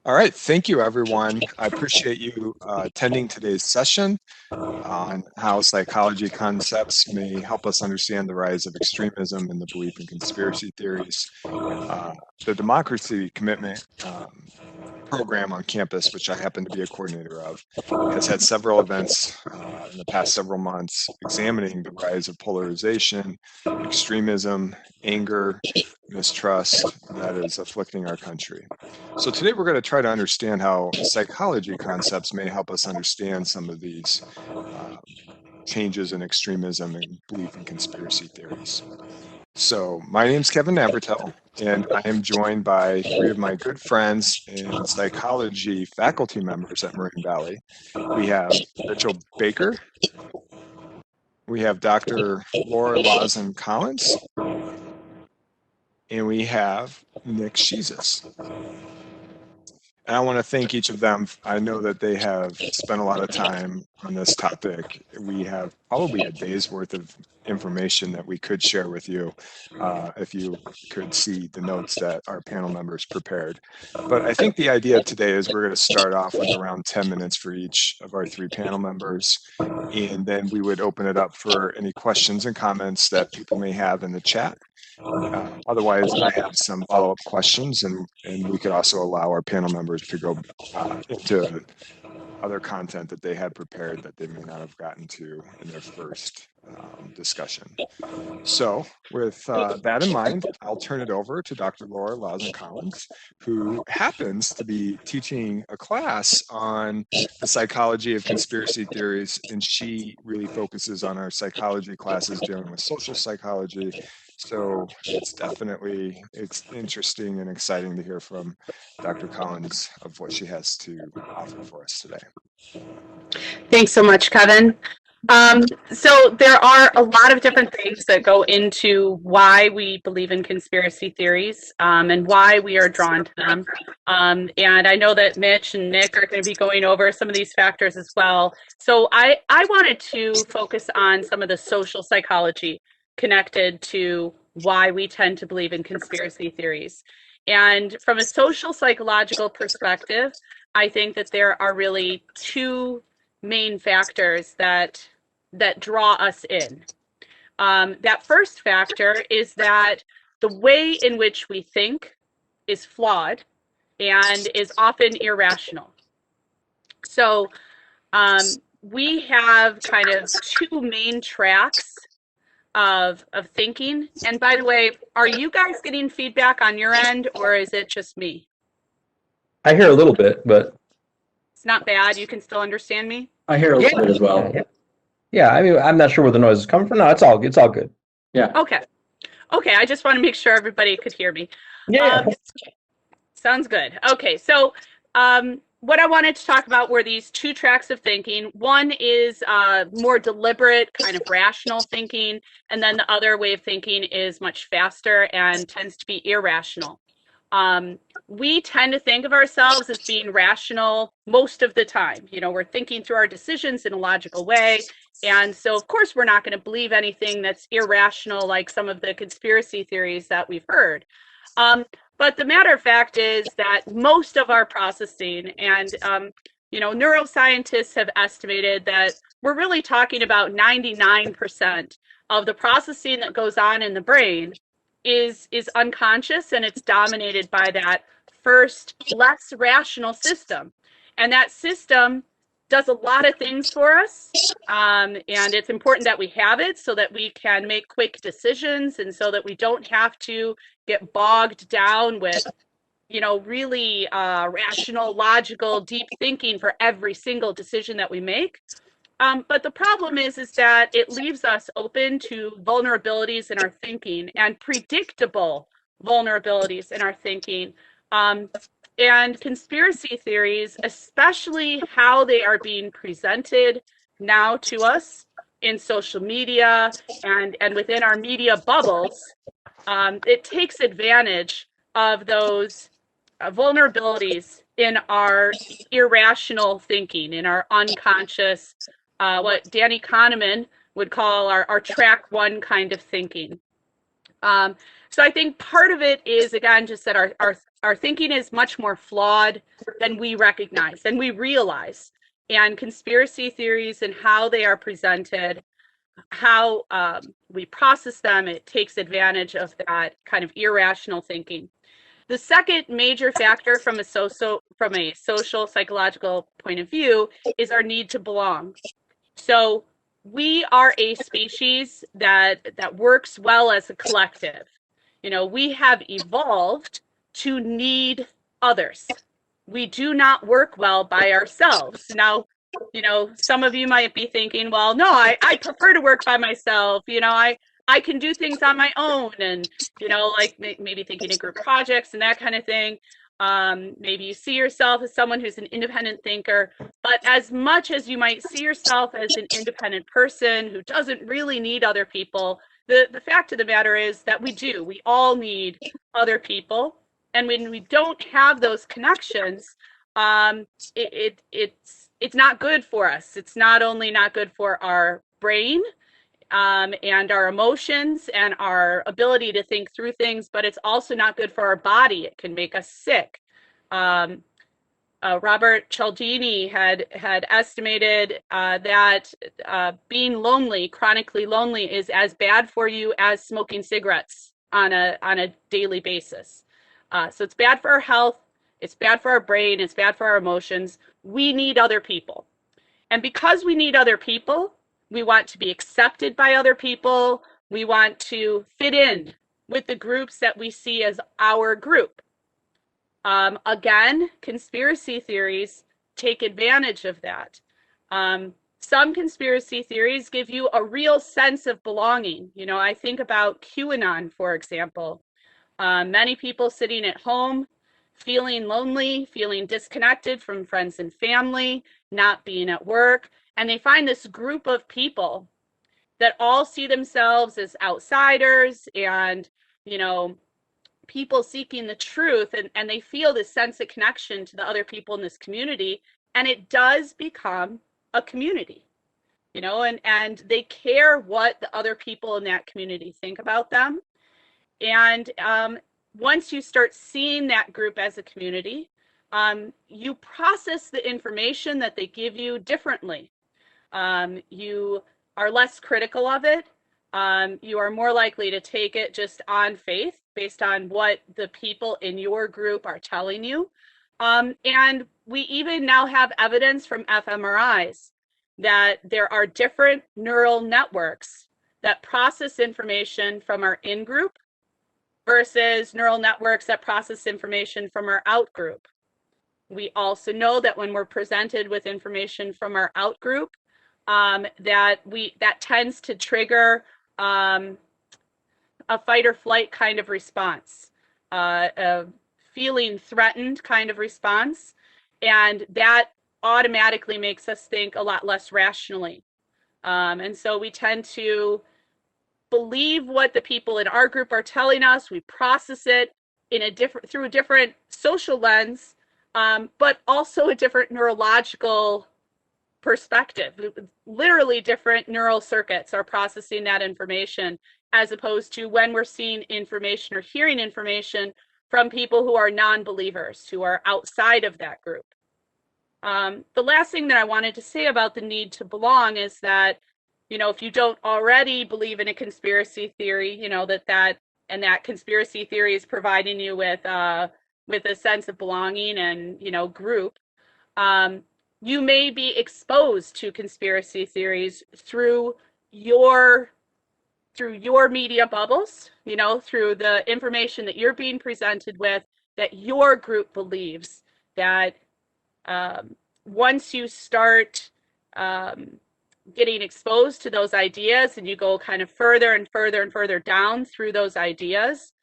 All right, thank you, everyone. I appreciate you attending today's session on how psychology concepts may help us understand the rise of extremism and the belief in conspiracy theories. The Democracy Commitment program on campus, which I happen to be a coordinator of, has had several events in the past several months examining the rise of polarization, extremism, anger, mistrust that is afflicting our country. So today we're going to try to understand how psychology concepts may help us understand some of these changes in extremism and belief in conspiracy theories. So my name's Kevin Navertel, and I am joined by three of my good friends and psychology faculty members at Marine Valley. We have Mitchell Baker, we have Dr. Laura Lauzen-Collins, and we have Nick Shizas. And I want to thank each of them. I know that they have spent a lot of time on this topic. We have probably a day's worth of information that we could share with you if you could see the notes that our panel members prepared. But I think the idea today is we're going to start off with around 10 minutes for each of our three panel members, and then we would open it up for any questions and comments that people may have in the chat. Otherwise, I have some follow-up questions, and we could also allow our panel members to go into other content that they had prepared that they may not have gotten to in their first discussion. So with that in mind, I'll turn it over to Dr. Laura Lauzen-Collins, who happens to be teaching a class on the psychology of conspiracy theories, and she really focuses on our psychology classes dealing with social psychology. So it's interesting and exciting to hear from Dr. Collins of what she has to offer for us today. Thanks so much, Kevin. So there are a lot of different things that go into why we believe in conspiracy theories and why we are drawn to them. And I know that Mitch and Nick are going to be going over some of these factors as well. So I wanted to focus on some of the social psychology connected to why we tend to believe in conspiracy theories. And from a social psychological perspective, I think that there are really two main factors that draw us in. That first factor is that the way in which we think is flawed and is often irrational. So we have kind of two main tracks of thinking. And by the way, are you guys getting feedback on your end, or is it just me? I hear a little bit, but It's not bad. You can still understand me? I hear a little bit as well. Yeah, I mean, I'm not sure where the noise is coming from. No, it's all good. Yeah. Okay. I just want to make sure everybody could hear me. Yeah. Sounds good. Okay, so what I wanted to talk about were these two tracks of thinking. One is more deliberate, kind of rational thinking, and then the other way of thinking is much faster and tends to be irrational. We tend to think of ourselves as being rational most of the time. You know, we're thinking through our decisions in a logical way. And so, of course, we're not going to believe anything that's irrational, like some of the conspiracy theories that we've heard. But the matter of fact is that most of our processing, and neuroscientists have estimated that we're really talking about 99% of the processing that goes on in the brain is unconscious, and it's dominated by that first less rational system. And that system does a lot of things for us, and it's important that we have it so that we can make quick decisions and so that we don't have to get bogged down with really rational, logical, deep thinking for every single decision that we make. But the problem is that it leaves us open to vulnerabilities in our thinking and predictable vulnerabilities in our thinking. And conspiracy theories, especially how they are being presented now to us in social media and within our media bubbles, it takes advantage of those vulnerabilities in our irrational thinking, in our unconscious, what Danny Kahneman would call our track one kind of thinking. So I think part of it is, again, just that our our thinking is much more flawed than we recognize, than we realize. And conspiracy theories and how they are presented, how we process them, it takes advantage of that kind of irrational thinking. The second major factor from a social psychological point of view is our need to belong. So we are a species that works well as a collective. You know, we have evolved to need others. We do not work well by ourselves. Now, you know, some of you might be thinking, well, no, I prefer to work by myself. You know, I can do things on my own, and, you know, like maybe thinking of group projects and that kind of thing. Maybe you see yourself as someone who's an independent thinker, but as much as you might see yourself as an independent person who doesn't really need other people, the fact of the matter is that we do. We all need other people. And when we don't have those connections, it's not good for us. It's not only not good for our brain, and our emotions and our ability to think through things, but it's also not good for our body. It can make us sick. Um, Robert Cialdini had estimated that being lonely, chronically lonely, is as bad for you as smoking cigarettes on a daily basis. So it's bad for our health, it's bad for our brain, it's bad for our emotions. We need other people. And because we need other people, we want to be accepted by other people. We want to fit in with the groups that we see as our group. Again, conspiracy theories take advantage of that. Some conspiracy theories give you a real sense of belonging. You know, I think about QAnon, for example. Many people sitting at home, feeling lonely, feeling disconnected from friends and family, not being at work, and they find this group of people that all see themselves as outsiders and, you know, people seeking the truth, and they feel this sense of connection to the other people in this community, and it does become a community, you know, and they care what the other people in that community think about them. And once you start seeing that group as a community, you process the information that they give you differently. You are less critical of it. You are more likely to take it just on faith based on what the people in your group are telling you. And we even now have evidence from fMRIs that there are different neural networks that process information from our in-group versus neural networks that process information from our out-group. We also know that when we're presented with information from our out-group, that tends to trigger a fight or flight kind of response, a feeling threatened kind of response, and that automatically makes us think a lot less rationally. And so we tend to believe what the people in our group are telling us. We process it through a different social lens, but also a different neurological perspective. Literally different neural circuits are processing that information, as opposed to when we're seeing information or hearing information from people who are non-believers, who are outside of that group. The last thing that I wanted to say about the need to belong is that, you know, if you don't already believe in a conspiracy theory, you know, that conspiracy theory is providing you with a sense of belonging and, you know, group, you may be exposed to conspiracy theories through your media bubbles, you know, through the information that you're being presented with, that your group believes. That once you start getting exposed to those ideas and you go kind of further and further and further down through those ideas,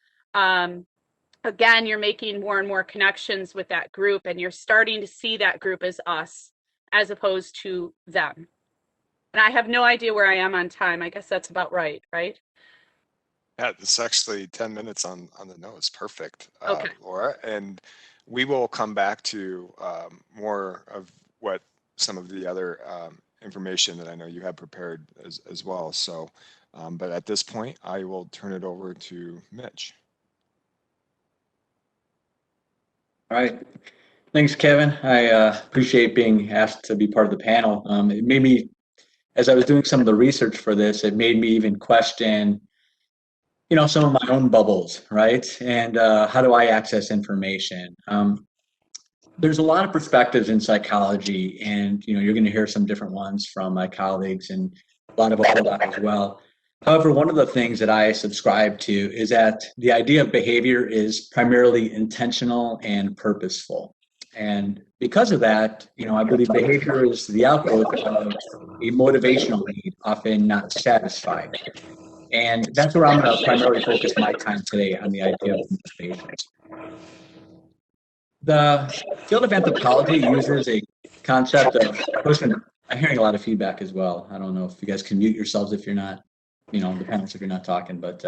again, you're making more and more connections with that group, and you're starting to see that group as us as opposed to them. And I have no idea where I am on time. I guess that's about right, right? Yeah, it's actually 10 minutes on the nose. Perfect, Okay. Laura. And we will come back to more of what some of the other information that I know you have prepared as well. So, but at this point, I will turn it over to Mitch. All right. Thanks, Kevin. I appreciate being asked to be part of the panel. It made me, as I was doing some of the research for this, it made me even question, some of my own bubbles, right? And how do I access information? There's a lot of perspectives in psychology, and you're going to hear some different ones from my colleagues and a lot of overlap as well. However, one of the things that I subscribe to is that the idea of behavior is primarily intentional and purposeful. And because of that, I believe behavior is the outgrowth of a motivational need, often not satisfied. And that's where I'm going to primarily focus my time today, on the idea of motivations. The field of anthropology uses a concept of listen. I'm hearing a lot of feedback as well. I don't know if you guys can mute yourselves if you're not, the panelists if you're not talking, but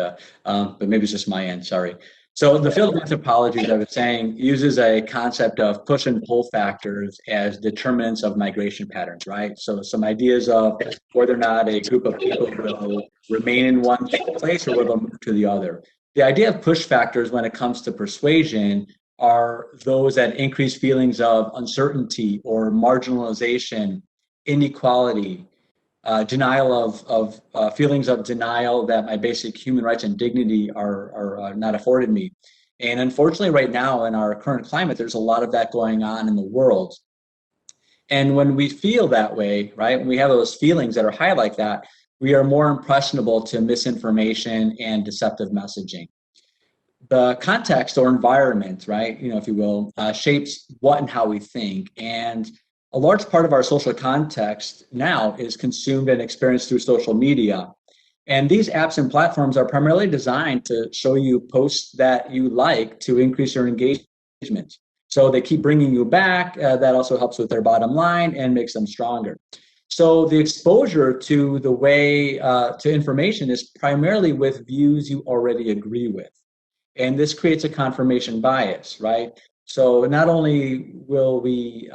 maybe it's just my end. Sorry. So the field of anthropology, as I was saying, uses a concept of push and pull factors as determinants of migration patterns, right? So some ideas of whether or not a group of people will remain in one place or will they move to the other. The idea of push factors when it comes to persuasion are those that increase feelings of uncertainty or marginalization, inequality, denial of feelings of denial that my basic human rights and dignity are not afforded me. And unfortunately, right now in our current climate, there's a lot of that going on in the world. And when we feel that way, right, when we have those feelings that are high like that, we are more impressionable to misinformation and deceptive messaging. The context or environment, right, if you will, shapes what and how we think. And a large part of our social context now is consumed and experienced through social media. And these apps and platforms are primarily designed to show you posts that you like to increase your engagement. So they keep bringing you back. That also helps with their bottom line and makes them stronger. So the exposure to the way to information is primarily with views you already agree with. And this creates a confirmation bias, right? So not only will we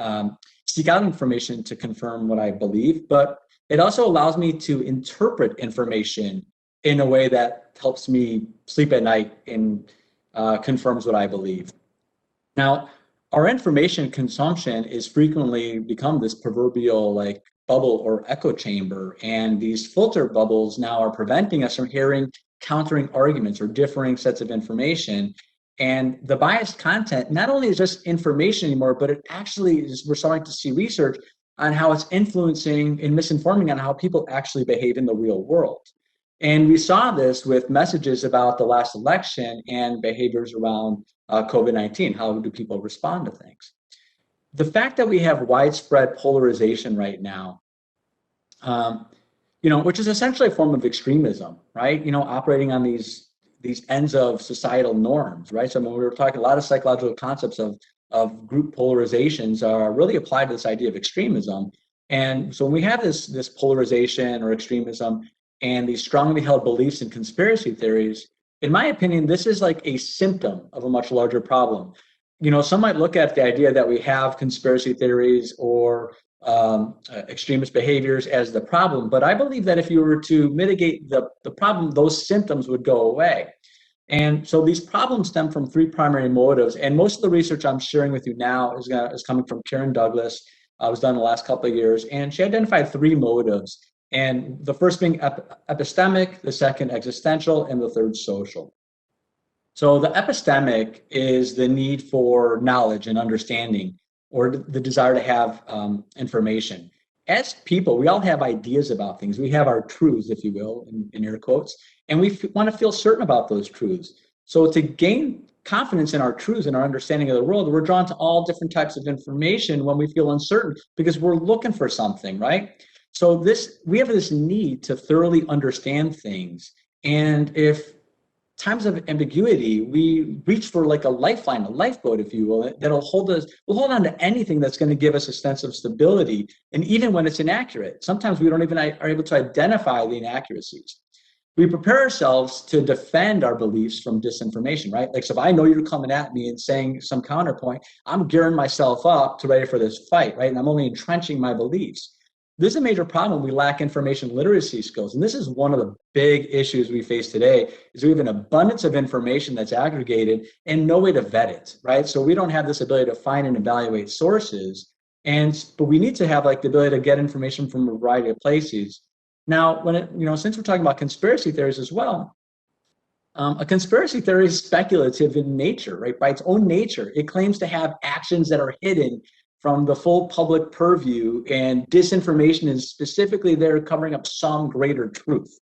seek out information to confirm what I believe, but it also allows me to interpret information in a way that helps me sleep at night and confirms what I believe. Now, our information consumption is frequently become this proverbial like bubble or echo chamber, and these filter bubbles now are preventing us from hearing countering arguments or differing sets of information. And the biased content not only is just information anymore, but it actually is, we're starting to see research on how it's influencing and misinforming on how people actually behave in the real world. And we saw this with messages about the last election and behaviors around COVID-19. How do people respond to things? The fact that we have widespread polarization right now, which is essentially a form of extremism, right? Operating on these ends of societal norms, right? So when we were talking, a lot of psychological concepts of group polarizations are really applied to this idea of extremism. And so when we have this polarization or extremism and these strongly held beliefs and conspiracy theories, in my opinion, this is like a symptom of a much larger problem. Some might look at the idea that we have conspiracy theories or extremist behaviors as the problem. But I believe that if you were to mitigate the problem, those symptoms would go away. And so these problems stem from three primary motives. And most of the research I'm sharing with you now is coming from Karen Douglas. It was done in the last couple of years. And she identified three motives. And the first being epistemic, the second existential, and the third social. So the epistemic is the need for knowledge and understanding, or the desire to have information. As people, we all have ideas about things. We have our truths, if you will, in air quotes, and we want to feel certain about those truths. So to gain confidence in our truths and our understanding of the world, we're drawn to all different types of information when we feel uncertain because we're looking for something, right? So we have this need to thoroughly understand things. And if times of ambiguity, we reach for like a lifeline, a lifeboat, if you will, that'll hold us, we'll hold on to anything that's going to give us a sense of stability. And even when it's inaccurate, sometimes we don't even are able to identify the inaccuracies. We prepare ourselves to defend our beliefs from disinformation, right? Like, so if I know you're coming at me and saying some counterpoint, I'm gearing myself up to ready for this fight, right? And I'm only entrenching my beliefs. This is a major problem. We lack information literacy skills. And this is one of the big issues we face today is we have an abundance of information that's aggregated and no way to vet it, right? So we don't have this ability to find and evaluate sources. But we need to have like the ability to get information from a variety of places. Now, since we're talking about conspiracy theories as well, a conspiracy theory is speculative in nature, right? By its own nature, it claims to have actions that are hidden from the full public purview, and disinformation is specifically there covering up some greater truth,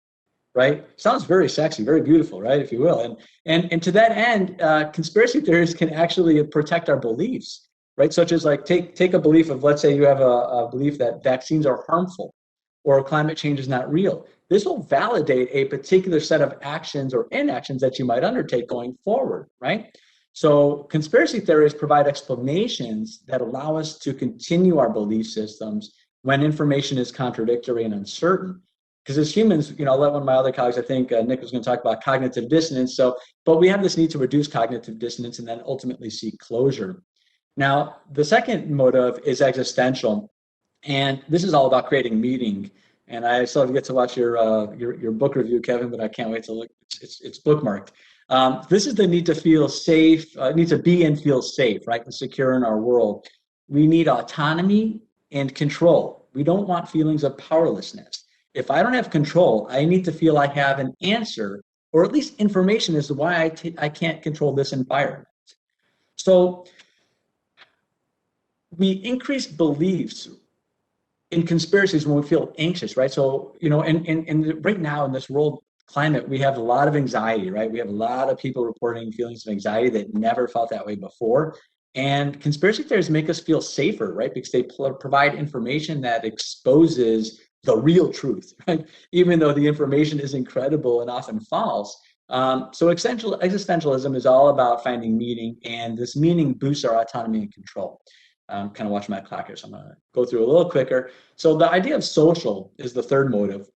right? Sounds very sexy, very beautiful, right, if you will. And to that end, conspiracy theories can actually protect our beliefs, right? Such as like take a belief of, let's say you have a belief that vaccines are harmful or climate change is not real. This will validate a particular set of actions or inactions that you might undertake going forward, right? So conspiracy theories provide explanations that allow us to continue our belief systems when information is contradictory and uncertain. Because as humans, I'll let one of my other colleagues, I think Nick was going to talk about cognitive dissonance. But we have this need to reduce cognitive dissonance and then ultimately seek closure. Now, the second motive is existential. And this is all about creating meaning. And I still have to get to watch your book review, Kevin, but I can't wait to look. It's bookmarked. This is the need to feel safe, need to be and feel safe, right, and secure in our world. We need autonomy and control. We don't want feelings of powerlessness. If I don't have control, I need to feel I have an answer, or at least information as to why I can't control this environment. So we increase beliefs in conspiracies when we feel anxious, right? So, and right now in this world climate, we have a lot of anxiety, right? We have a lot of people reporting feelings of anxiety that never felt that way before. And conspiracy theories make us feel safer, right? Because they provide information that exposes the real truth, right? Even though the information is incredible and often false. So existentialism is all about finding meaning, and this meaning boosts our autonomy and control. I'm kind of watching my clock here, so I'm going to go through a little quicker. So the idea of social is the third motive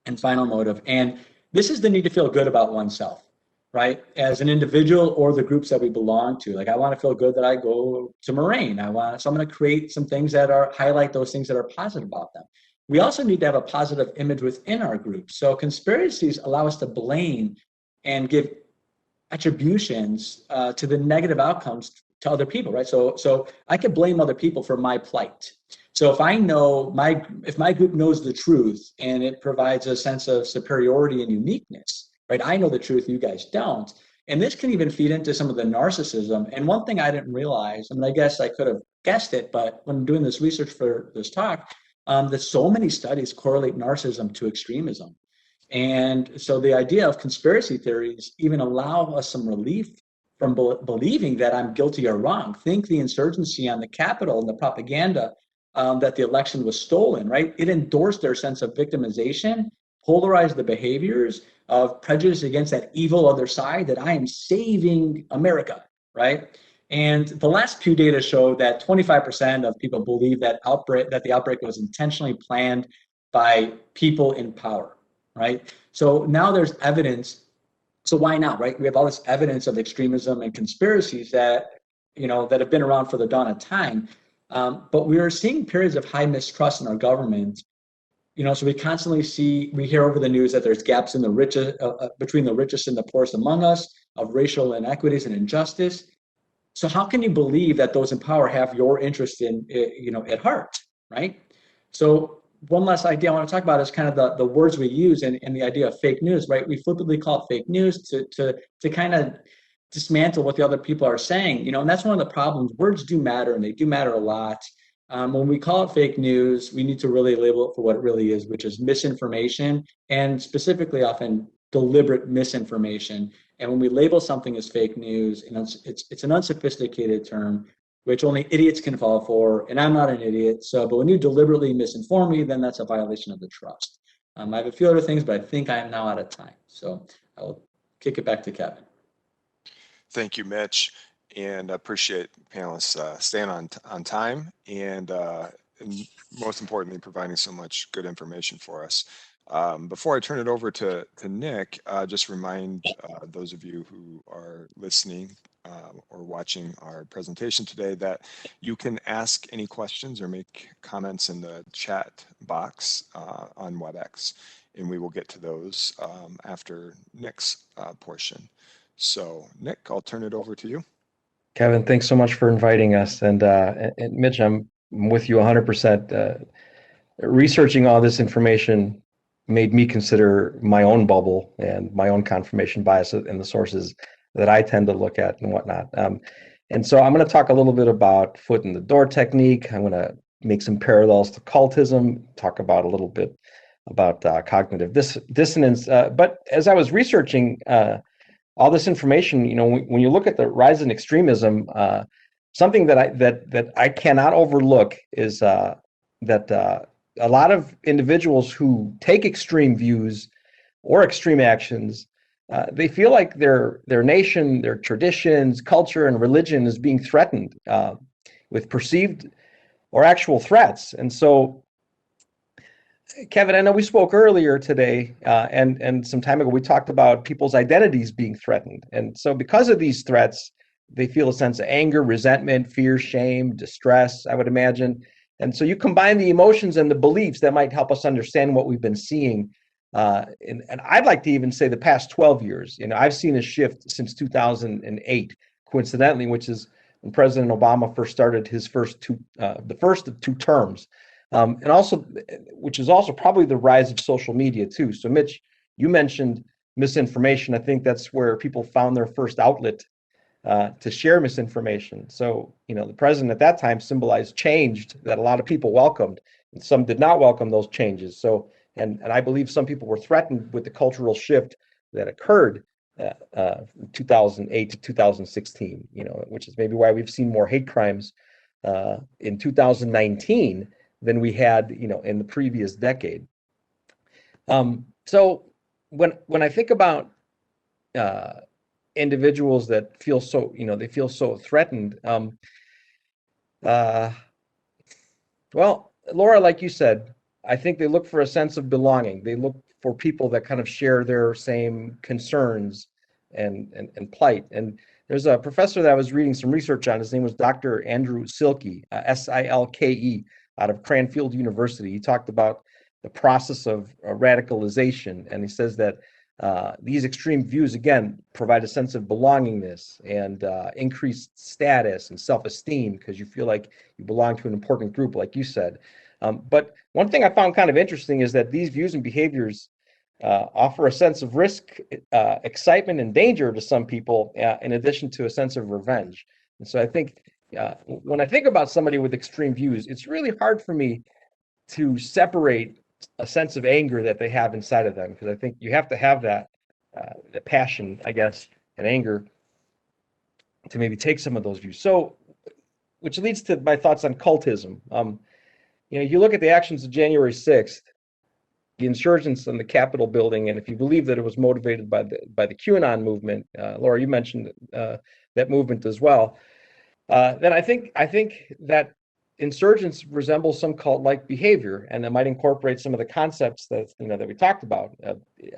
and final motive. And this is the need to feel good about oneself, right? As an individual or the groups that we belong to. Like I want to feel good that I go to Moraine. So I'm going to create some things that highlight those things that are positive about them. We also need to have a positive image within our group. So conspiracies allow us to blame and give attributions to the negative outcomes to other people, right? So I could blame other people for my plight. So if if my group knows the truth and it provides a sense of superiority and uniqueness, right? I know the truth, you guys don't. And this can even feed into some of the narcissism. And one thing I didn't realize, I guess I could have guessed it, but when doing this research for this talk, that so many studies correlate narcissism to extremism. And so the idea of conspiracy theories even allow us some relief from believing that I'm guilty or wrong. Think the insurgency on the Capitol and the propaganda that the election was stolen, right? It endorsed their sense of victimization, polarized the behaviors of prejudice against that evil other side, that I am saving America, right? And the last Pew data show that 25% of people believe that the outbreak was intentionally planned by people in power, right? So now there's evidence. So why not, right? We have all this evidence of extremism and conspiracies that have been around for the dawn of time. But we are seeing periods of high mistrust in our government. So we hear over the news that there's gaps in the richest, between the richest and the poorest among us, of racial inequities and injustice. So how can you believe that those in power have your interest at heart, right? So one last idea I want to talk about is kind of the words we use and the idea of fake news, right? We flippantly call it fake news to kind of dismantle what the other people are saying, and that's one of the problems. Words do matter, and they do matter a lot. When we call it fake news, we need to really label it for what it really is, which is misinformation, and specifically often deliberate misinformation. And when we label something as fake news, it's an unsophisticated term, which only idiots can fall for, and I'm not an idiot. But when you deliberately misinform me, then that's a violation of the trust. I have a few other things, but I think I am now out of time. So I will kick it back to Kevin. Thank you, Mitch, and I appreciate panelists staying on time and most importantly, providing so much good information for us. Before I turn it over to Nick, just remind those of you who are listening or watching our presentation today that you can ask any questions or make comments in the chat box on WebEx, and we will get to those after Nick's portion. So Nick, I'll turn it over to you. Kevin, thanks so much for inviting us. And Mitch, I'm with you 100%. Researching all this information made me consider my own bubble and my own confirmation bias in the sources that I tend to look at and whatnot. And so I'm going to talk a little bit about foot in the door technique. I'm going to make some parallels to cultism, talk about a little bit about cognitive dissonance. But as I was researching all this information, when you look at the rise in extremism, something that I cannot overlook is that a lot of individuals who take extreme views or extreme actions, they feel like their nation, their traditions, culture, and religion is being threatened with perceived or actual threats. And so, Kevin, I know we spoke earlier today, and some time ago, we talked about people's identities being threatened. And so because of these threats, they feel a sense of anger, resentment, fear, shame, distress, I would imagine. And so you combine the emotions and the beliefs that might help us understand what we've been seeing. And I'd like to even say the past 12 years. I've seen a shift since 2008, coincidentally, which is when President Obama first started his the first of two terms. And also, which is also probably the rise of social media too. So Mitch, you mentioned misinformation. I think that's where people found their first outlet to share misinformation. So, the president at that time symbolized change that a lot of people welcomed, and some did not welcome those changes. So, and I believe some people were threatened with the cultural shift that occurred from 2008 to 2016, which is maybe why we've seen more hate crimes in 2019 than we had, in the previous decade. So when I think about individuals that feel so, they feel so threatened, well, Laura, like you said, I think they look for a sense of belonging. They look for people that kind of share their same concerns and plight. And there's a professor that I was reading some research on. His name was Dr. Andrew Silke, Silke, out of Cranfield University. He talked about the process of radicalization, and he says that these extreme views, again, provide a sense of belongingness and increased status and self-esteem because you feel like you belong to an important group, like you said. But one thing I found kind of interesting is that these views and behaviors offer a sense of risk, excitement, and danger to some people, in addition to a sense of revenge. And so I think when I think about somebody with extreme views, it's really hard for me to separate a sense of anger that they have inside of them, because I think you have to have that passion, I guess, and anger to maybe take some of those views. So, which leads to my thoughts on cultism. You look at the actions of January 6th, the insurgents in the Capitol building, and if you believe that it was motivated by the QAnon movement, Laura, you mentioned that movement as well, then I think that insurgents resemble some cult-like behavior, and it might incorporate some of the concepts that that we talked about.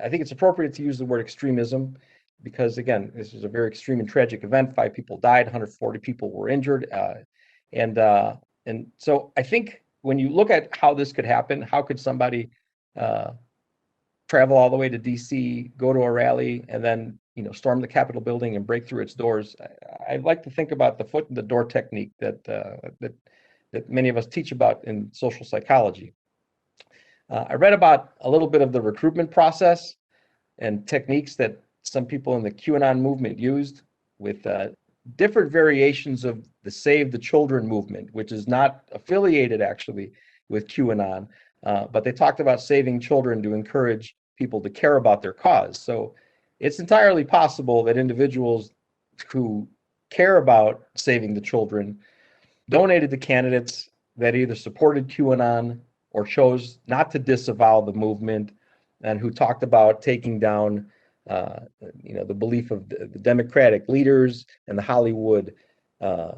I think it's appropriate to use the word extremism because, again, this is a very extreme and tragic event. 5 people died, 140 people were injured, and so I think when you look at how this could happen, how could somebody travel all the way to D.C., go to a rally, and then storm the Capitol building and break through its doors? I'd like to think about the foot in the door technique that many of us teach about in social psychology. I read about a little bit of the recruitment process and techniques that some people in the QAnon movement used with different variations of the Save the Children movement, which is not affiliated actually with QAnon, but they talked about saving children to encourage people to care about their cause. So it's entirely possible that individuals who care about saving the children donated to candidates that either supported QAnon or chose not to disavow the movement, and who talked about taking down the belief of the Democratic leaders and the Hollywood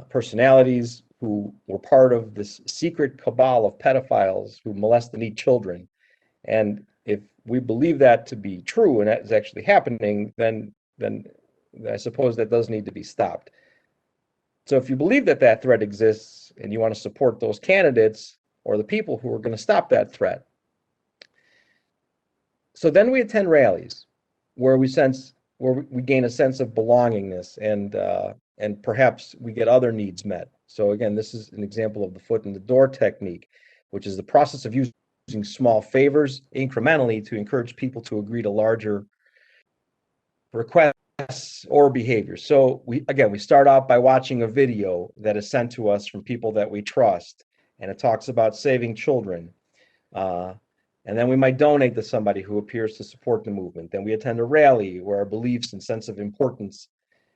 personalities who were part of this secret cabal of pedophiles who molest and eat children. And if we believe that to be true and that is actually happening, then I suppose that does need to be stopped. So if you believe that that threat exists and you want to support those candidates or the people who are going to stop that threat. So then we attend rallies where we gain a sense of belongingness and perhaps we get other needs met. So again, this is an example of the foot in the door technique, which is the process of using small favors incrementally to encourage people to agree to larger requests or behaviors. So we start out by watching a video that is sent to us from people that we trust, and it talks about saving children. And then we might donate to somebody who appears to support the movement. Then we attend a rally where our beliefs and sense of importance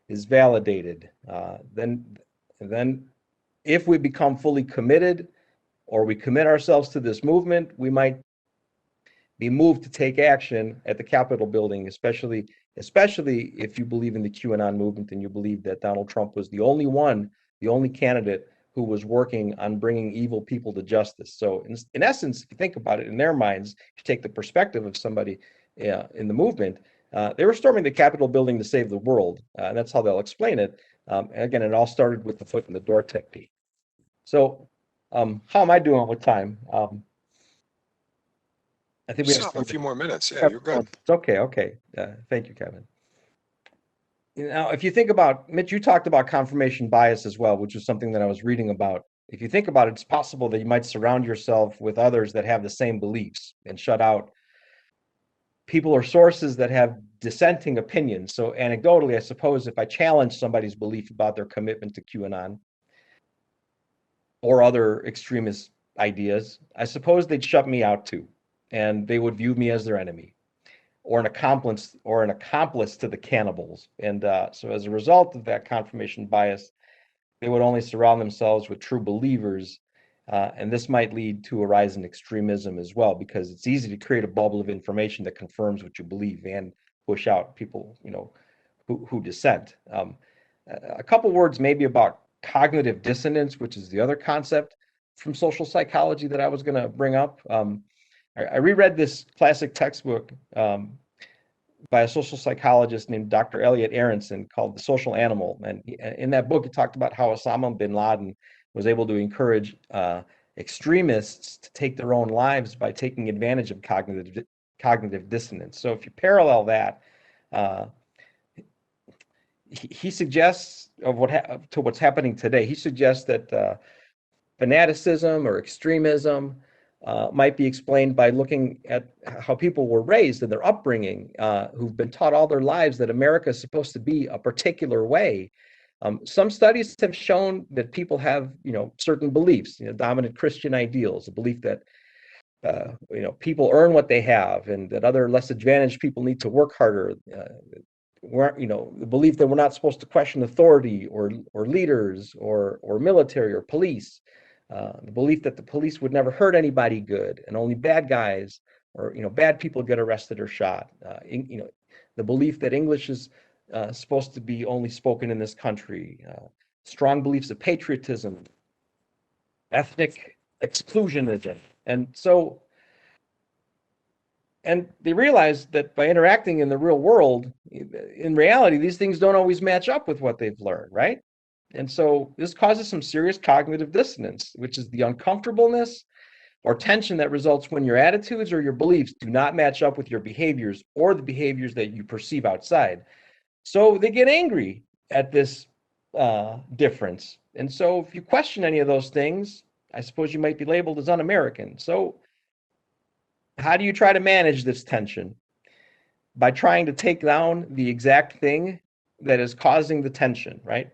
is validated. Then if we become fully committed or we commit ourselves to this movement, we might be moved to take action at the Capitol building, especially if you believe in the QAnon movement and you believe that Donald Trump was the only candidate who was working on bringing evil people to justice. So in essence, if you think about it, in their minds, if you take the perspective of somebody in the movement, they were storming the Capitol building to save the world. And that's how they'll explain it. And again, it all started with the foot in the door technique. So how am I doing with time? I think we have a few more minutes. Yeah, you're good. It's okay. Thank you, Kevin. Now, if you think about, Mitch, you talked about confirmation bias as well, which is something that I was reading about. If you think about it, it's possible that you might surround yourself with others that have the same beliefs and shut out people or sources that have dissenting opinions. So anecdotally, I suppose if I challenge somebody's belief about their commitment to QAnon or other extremist ideas, I suppose they'd shut me out too, and they would view me as their enemy or an accomplice to the cannibals. And so as a result of that confirmation bias, they would only surround themselves with true believers. And this might lead to a rise in extremism as well, because it's easy to create a bubble of information that confirms what you believe and push out people, who dissent. A couple words maybe about cognitive dissonance, which is the other concept from social psychology that I was going to bring up. I reread this classic textbook by a social psychologist named Dr. Elliot Aronson called The Social Animal. And in that book, he talked about how Osama bin Laden was able to encourage extremists to take their own lives by taking advantage of cognitive dissonance. So if you parallel that, he suggests to what's happening today. He suggests that fanaticism or extremism might be explained by looking at how people were raised in their upbringing, who've been taught all their lives that America is supposed to be a particular way. Some studies have shown that people have, certain beliefs, dominant Christian ideals, a belief that, people earn what they have and that other less advantaged people need to work harder. The belief that we're not supposed to question authority or leaders or military or police. The belief that the police would never hurt anybody good and only bad guys or bad people get arrested or shot. The belief that English is supposed to be only spoken in this country. Strong beliefs of patriotism, ethnic exclusionism, and they realize that by interacting in the real world, in reality, these things don't always match up with what they've learned, right? And so this causes some serious cognitive dissonance, which is the uncomfortableness or tension that results when your attitudes or your beliefs do not match up with your behaviors or the behaviors that you perceive outside. So they get angry at this difference. And so if you question any of those things, I suppose you might be labeled as un-American. So how do you try to manage this tension? By trying to take down the exact thing that is causing the tension, right?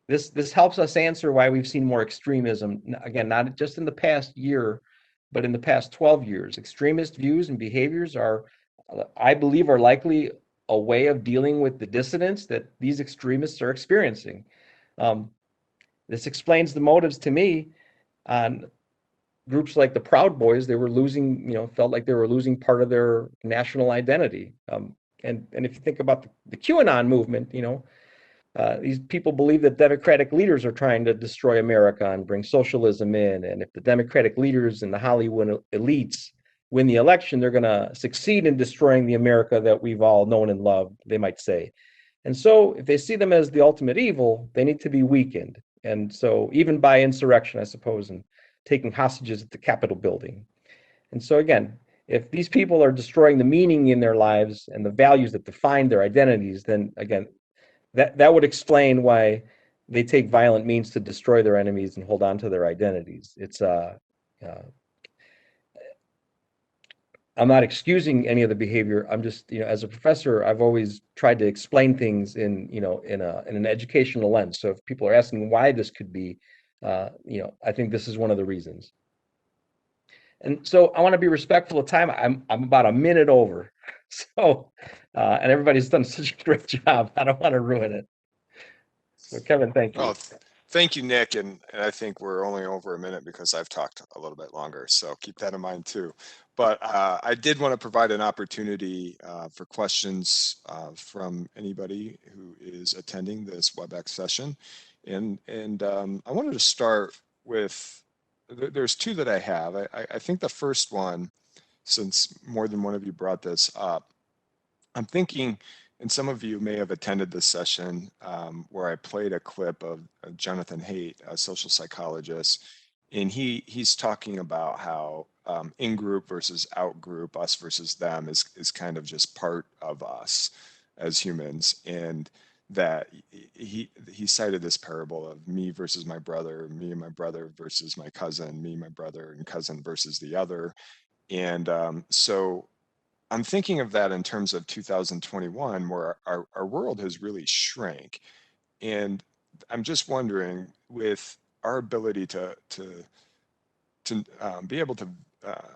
This helps us answer why we've seen more extremism, again, not just in the past year, but in the past 12 years. Extremist views and behaviors I believe, are likely a way of dealing with the dissonance that these extremists are experiencing. This explains the motives to me on groups like the Proud Boys. They were losing, felt like they were losing part of their national identity. And if you think about the QAnon movement, these people believe that Democratic leaders are trying to destroy America and bring socialism in. And if the Democratic leaders and the Hollywood elites win the election, they're going to succeed in destroying the America that we've all known and loved, they might say. And so if they see them as the ultimate evil, they need to be weakened. And so even by insurrection, I suppose, and taking hostages at the Capitol building. And so again, if these people are destroying the meaning in their lives and the values that define their identities, then again, that would explain why they take violent means to destroy their enemies and hold on to their identities. It's I'm not excusing any of the behavior. I'm just, as a professor, I've always tried to explain things in an educational lens. So if people are asking why this could be, I think this is one of the reasons. And so I want to be respectful of time. I'm about a minute over. So, and everybody's done such a great job. I don't want to ruin it. So Kevin, thank you. Well, thank you, Nick. And I think we're only over a minute because I've talked a little bit longer. So keep that in mind too. But I did want to provide an opportunity for questions from anybody who is attending this WebEx session. And I wanted to start with, there's two that I have. I think the first one, since more than one of you brought this up, I'm thinking, and some of you may have attended this session where I played a clip of Jonathan Haidt, a social psychologist, and he's talking about how in-group versus out-group, us versus them, is kind of just part of us as humans, and that he cited this parable of me versus my brother, me and my brother versus my cousin, me, my brother and cousin versus the other. And so I'm thinking of that in terms of 2021, where our world has really shrank. And I'm just wondering, with our ability to be able to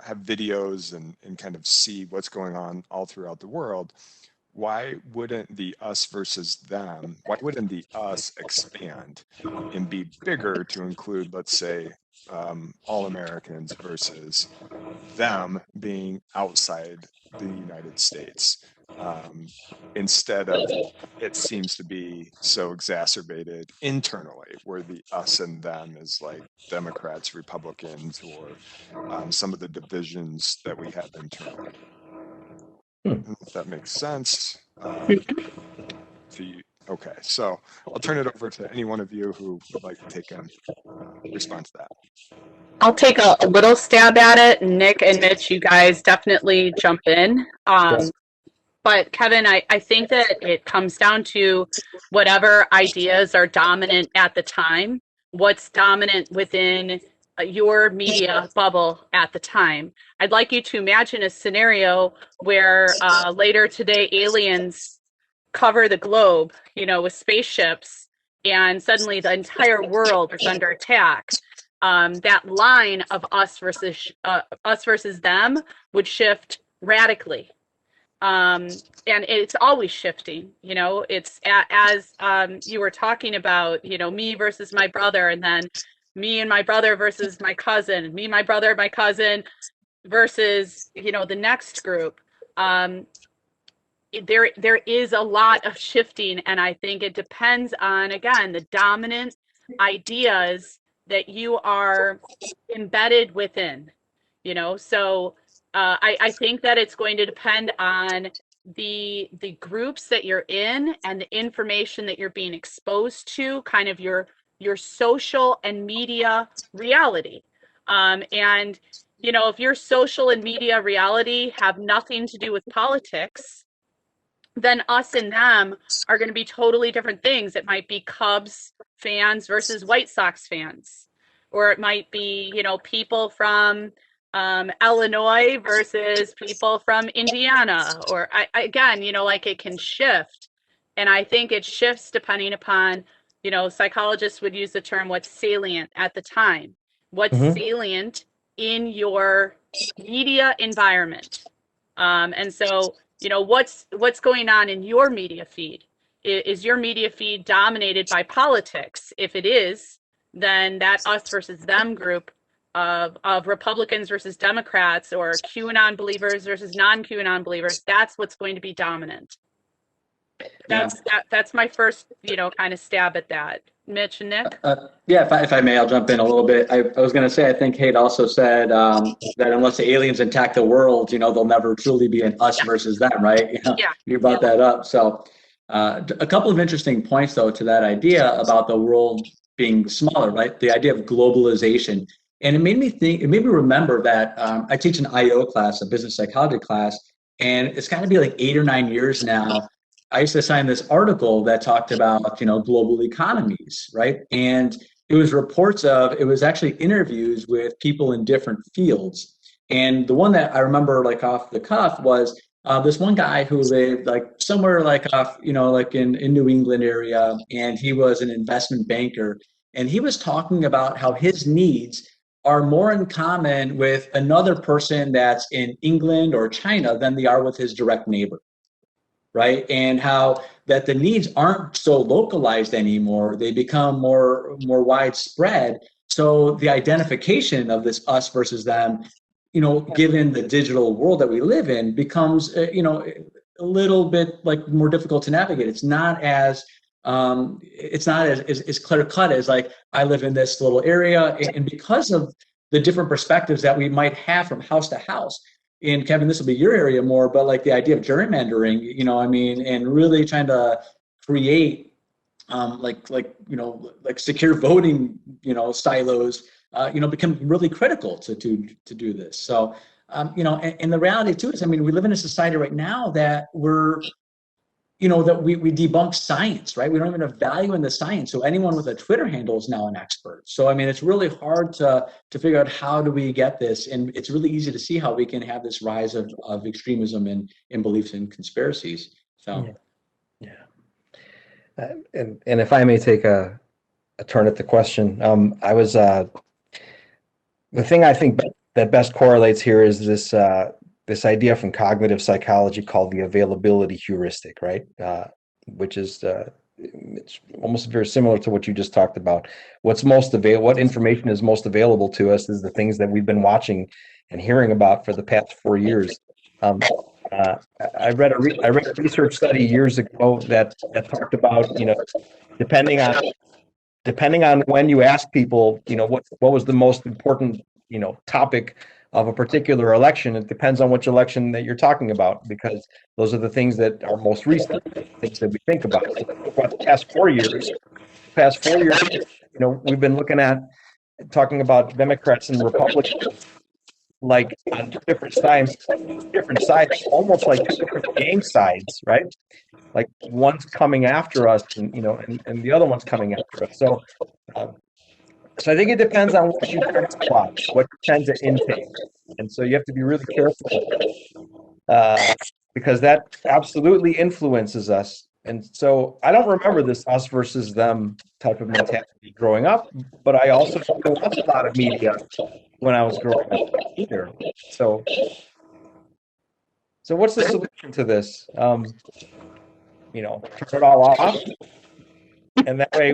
have videos and kind of see what's going on all throughout the world, why wouldn't the us versus them, why wouldn't the us expand and be bigger to include, let's say, all Americans versus them being outside the United States, instead of it seems to be so exacerbated internally, where the us and them is like Democrats, Republicans, or some of the divisions that we have internally. If that makes sense to you. Okay, so I'll turn it over to any one of you who would like to take a response to that. I'll take a little stab at it. Nick and Mitch, you guys definitely jump in. But Kevin, I think that it comes down to whatever ideas are dominant at the time, what's dominant within your media bubble at the time. I'd like you to imagine a scenario where later today aliens cover the globe, with spaceships, and suddenly the entire world is under attack. That line of us versus them would shift radically. And it's always shifting, it's as you were talking about, me versus my brother, and then me and my brother versus my cousin, me, my brother, my cousin versus, the next group. There is a lot of shifting, and I think it depends on, again, the dominant ideas that you are embedded within, so I think that it's going to depend on the groups that you're in and the information that you're being exposed to, kind of your social and media reality. And if your social and media reality have nothing to do with politics, then us and them are going to be totally different things. It might be Cubs fans versus White Sox fans, or it might be, people from Illinois versus people from Indiana, or again, it can shift. And I think it shifts depending upon, psychologists would use the term what's salient at the time, what's salient in your media environment. And so, what's going on in your media feed? Is your media feed dominated by politics? If it is, then that us versus them group of Republicans versus Democrats, or QAnon believers versus non-QAnon believers, that's what's going to be dominant. That's my first, kind of stab at that. Mitch and Nick? If I may, I'll jump in a little bit. I was going to say, I think Haidt also said that unless the aliens attack the world, there'll never truly be an us versus them, right? You brought that up. So A couple of interesting points, though, to that idea about the world being smaller, right? The idea of globalization. And it made me think, it made me remember that I teach an IO class, a business psychology class, and it's got to be like 8 or 9 years now. I used to assign this article that talked about, global economies, right? And it was reports of, it was actually interviews with people in different fields. And the one that I remember like off the cuff was this one guy who lived like somewhere like off, like in New England area, and he was an investment banker, and he was talking about how his needs are more in common with another person that's in England or China than they are with his direct neighbor, right? And how that the needs aren't so localized anymore; they become more widespread. So the identification of this us versus them, given the digital world that we live in, becomes a little bit like more difficult to navigate. It's not as clear cut as like I live in this little area, and because of the different perspectives that we might have from house to house. And Kevin, this will be your area more, but like the idea of gerrymandering, I mean, and really trying to create like secure voting, silos, become really critical to do this. So, and the reality too is, I mean, we live in a society right now that that we debunk science, right? We don't even have value in the science. So anyone with a Twitter handle is now an expert. So I mean, it's really hard to figure out how do we get this, and it's really easy to see how we can have this rise of extremism and beliefs in conspiracies. So. Yeah. And if I may take a turn at the question, I was the thing I think that best correlates here is this idea from cognitive psychology called the availability heuristic, right? Which is it's almost very similar to what you just talked about. What information is most available to us is the things that we've been watching and hearing about for the past 4 years. I read a research study years ago that talked about, depending on when you ask people, what was the most important, topic of a particular election. It depends on which election that you're talking about, because those are the things that are most recent, things that we think about. For the past 4 years, we've been looking at talking about Democrats and Republicans like on two different sides, almost like two different game sides, right? Like one's coming after us, and and the other one's coming after us. So, so I think it depends on what you tend to watch, what you tend to intake, and so you have to be really careful because that absolutely influences us. And so I don't remember this us versus them type of mentality growing up, but I also didn't watch a lot of media when I was growing up either. So what's the solution to this? Turn it all off, and that way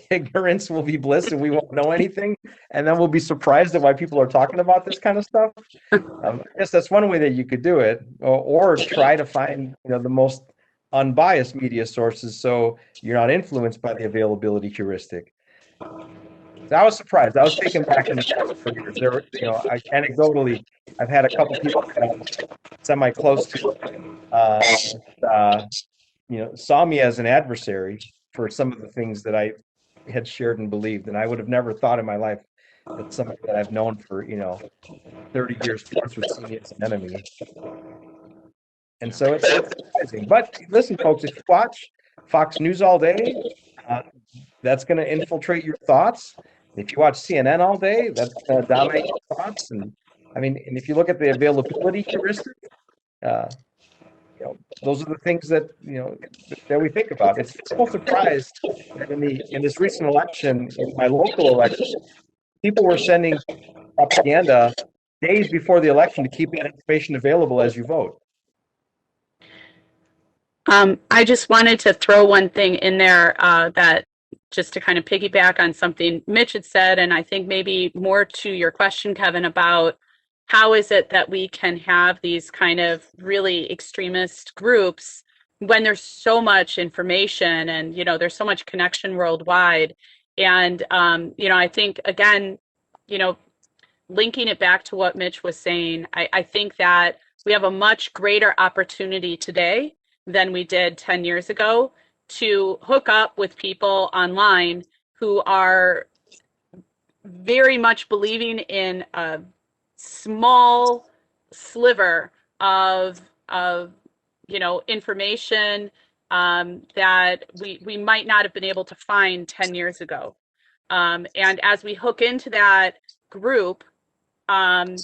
ignorance will be bliss, and we won't know anything, and then we'll be surprised at why people are talking about this kind of stuff. I guess that's one way that you could do it, or try to find the most unbiased media sources, so you're not influenced by the availability heuristic. So I was surprised. I was taken back in the past 4 years. There were, anecdotally, I've had a couple people that I'm semi-close to, saw me as an adversary for some of the things that I had shared and believed, and I would have never thought in my life that somebody that I've known for 30 years plus would see me as an enemy. And so it's surprising. But listen, folks, if you watch Fox News all day, that's going to infiltrate your thoughts. If you watch CNN all day, that's going to dominate your thoughts. And I mean, and if you look at the availability heuristic, those are the things that that we think about. It's no surprise that in this recent election, in my local election, people were sending propaganda days before the election to keep that information available as you vote. I just wanted to throw one thing in there that just to kind of piggyback on something Mitch had said, and I think maybe more to your question, Kevin, about how is it that we can have these kind of really extremist groups when there's so much information and there's so much connection worldwide. And I think, again, linking it back to what Mitch was saying, I think that we have a much greater opportunity today than we did 10 years ago to hook up with people online who are very much believing in a small sliver of information that we might not have been able to find 10 years ago. And as we hook into that group, um,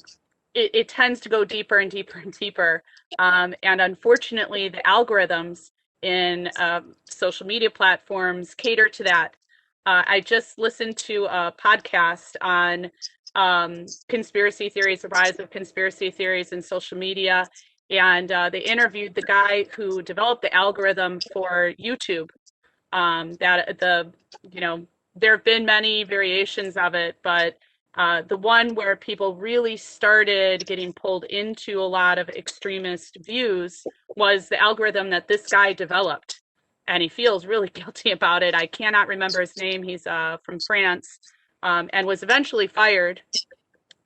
it tends to go deeper and deeper and deeper. And unfortunately, the algorithms in social media platforms cater to that. I just listened to a podcast on conspiracy theories, the rise of conspiracy theories in social media. And they interviewed the guy who developed the algorithm for YouTube. That you know, there have been many variations of it, but the one where people really started getting pulled into a lot of extremist views was the algorithm that this guy developed. And he feels really guilty about it. I cannot remember his name. He's from France, and was eventually fired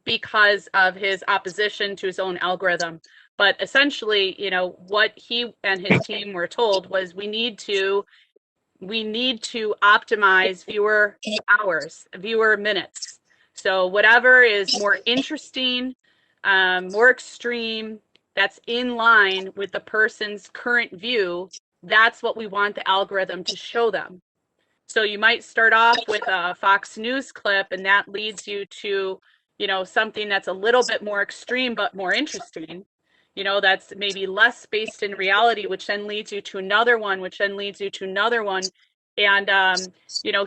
because of his opposition to his own algorithm. But essentially, what he and his team were told was we need to optimize viewer hours, viewer minutes. So whatever is more interesting, more extreme, that's in line with the person's current view, that's what we want the algorithm to show them. So you might start off with a Fox News clip, and that leads you to, something that's a little bit more extreme but more interesting. That's maybe less based in reality, which then leads you to another one, which then leads you to another one. And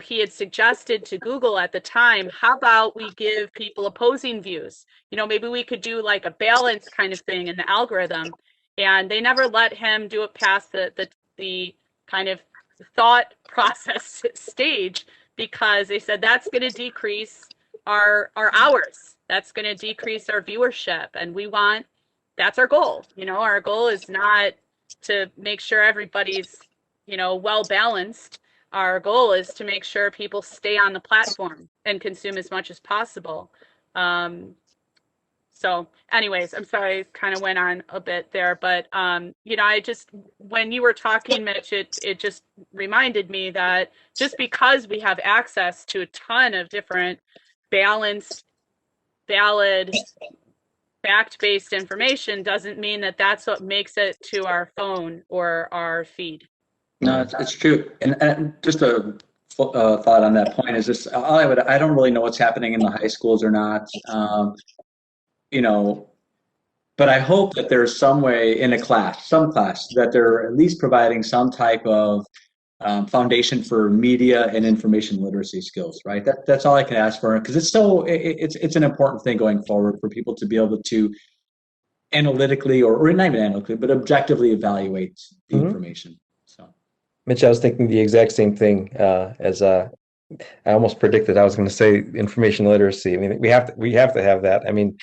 he had suggested to Google at the time, how about we give people opposing views? Maybe we could do like a balance kind of thing in the algorithm. And they never let him do it past the kind of thought process stage, because they said that's going to decrease our hours. That's going to decrease our viewership, and that's our goal. Our goal is not to make sure everybody's well balanced. Our goal is to make sure people stay on the platform and consume as much as possible. So anyways, I'm sorry, I kind of went on a bit there, but when you were talking, Mitch, it just reminded me that just because we have access to a ton of different balanced, valid, fact-based information doesn't mean that that's what makes it to our phone or our feed. No, it's true. And just a thought on that point is this: I don't really know what's happening in the high schools or not. You know, but I hope that there's some way in some class, that they're at least providing some type of foundation for media and information literacy skills, right? That's all I can ask for, because it's an important thing going forward for people to be able to analytically, or not even analytically, but objectively evaluate the information. So, Mitch, I was thinking the exact same thing as I almost predicted I was going to say information literacy. I mean, we have to have that. I mean,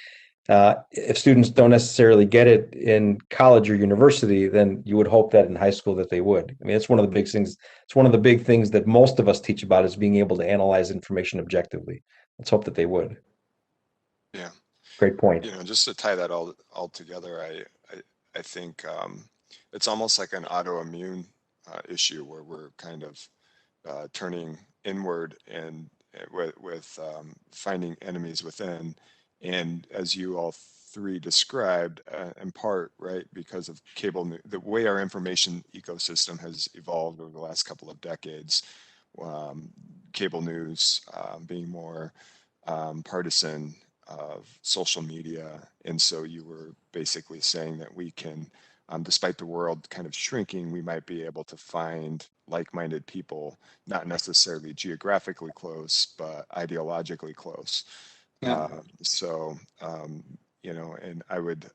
if students don't necessarily get it in college or university, then you would hope that in high school that they would. I mean, it's one of the big things. It's one of the big things that most of us teach about, is being able to analyze information objectively. Let's hope that they would. Yeah. Great point. Just to tie that all together, I think it's almost like an autoimmune issue where we're kind of turning inward and with finding enemies within. And as you all three described, in part, right, because of cable news, the way our information ecosystem has evolved over the last couple of decades, cable news being more partisan of social media. And so you were basically saying that we can, despite the world kind of shrinking, we might be able to find like-minded people, not necessarily geographically close, but ideologically close. yeah. And I would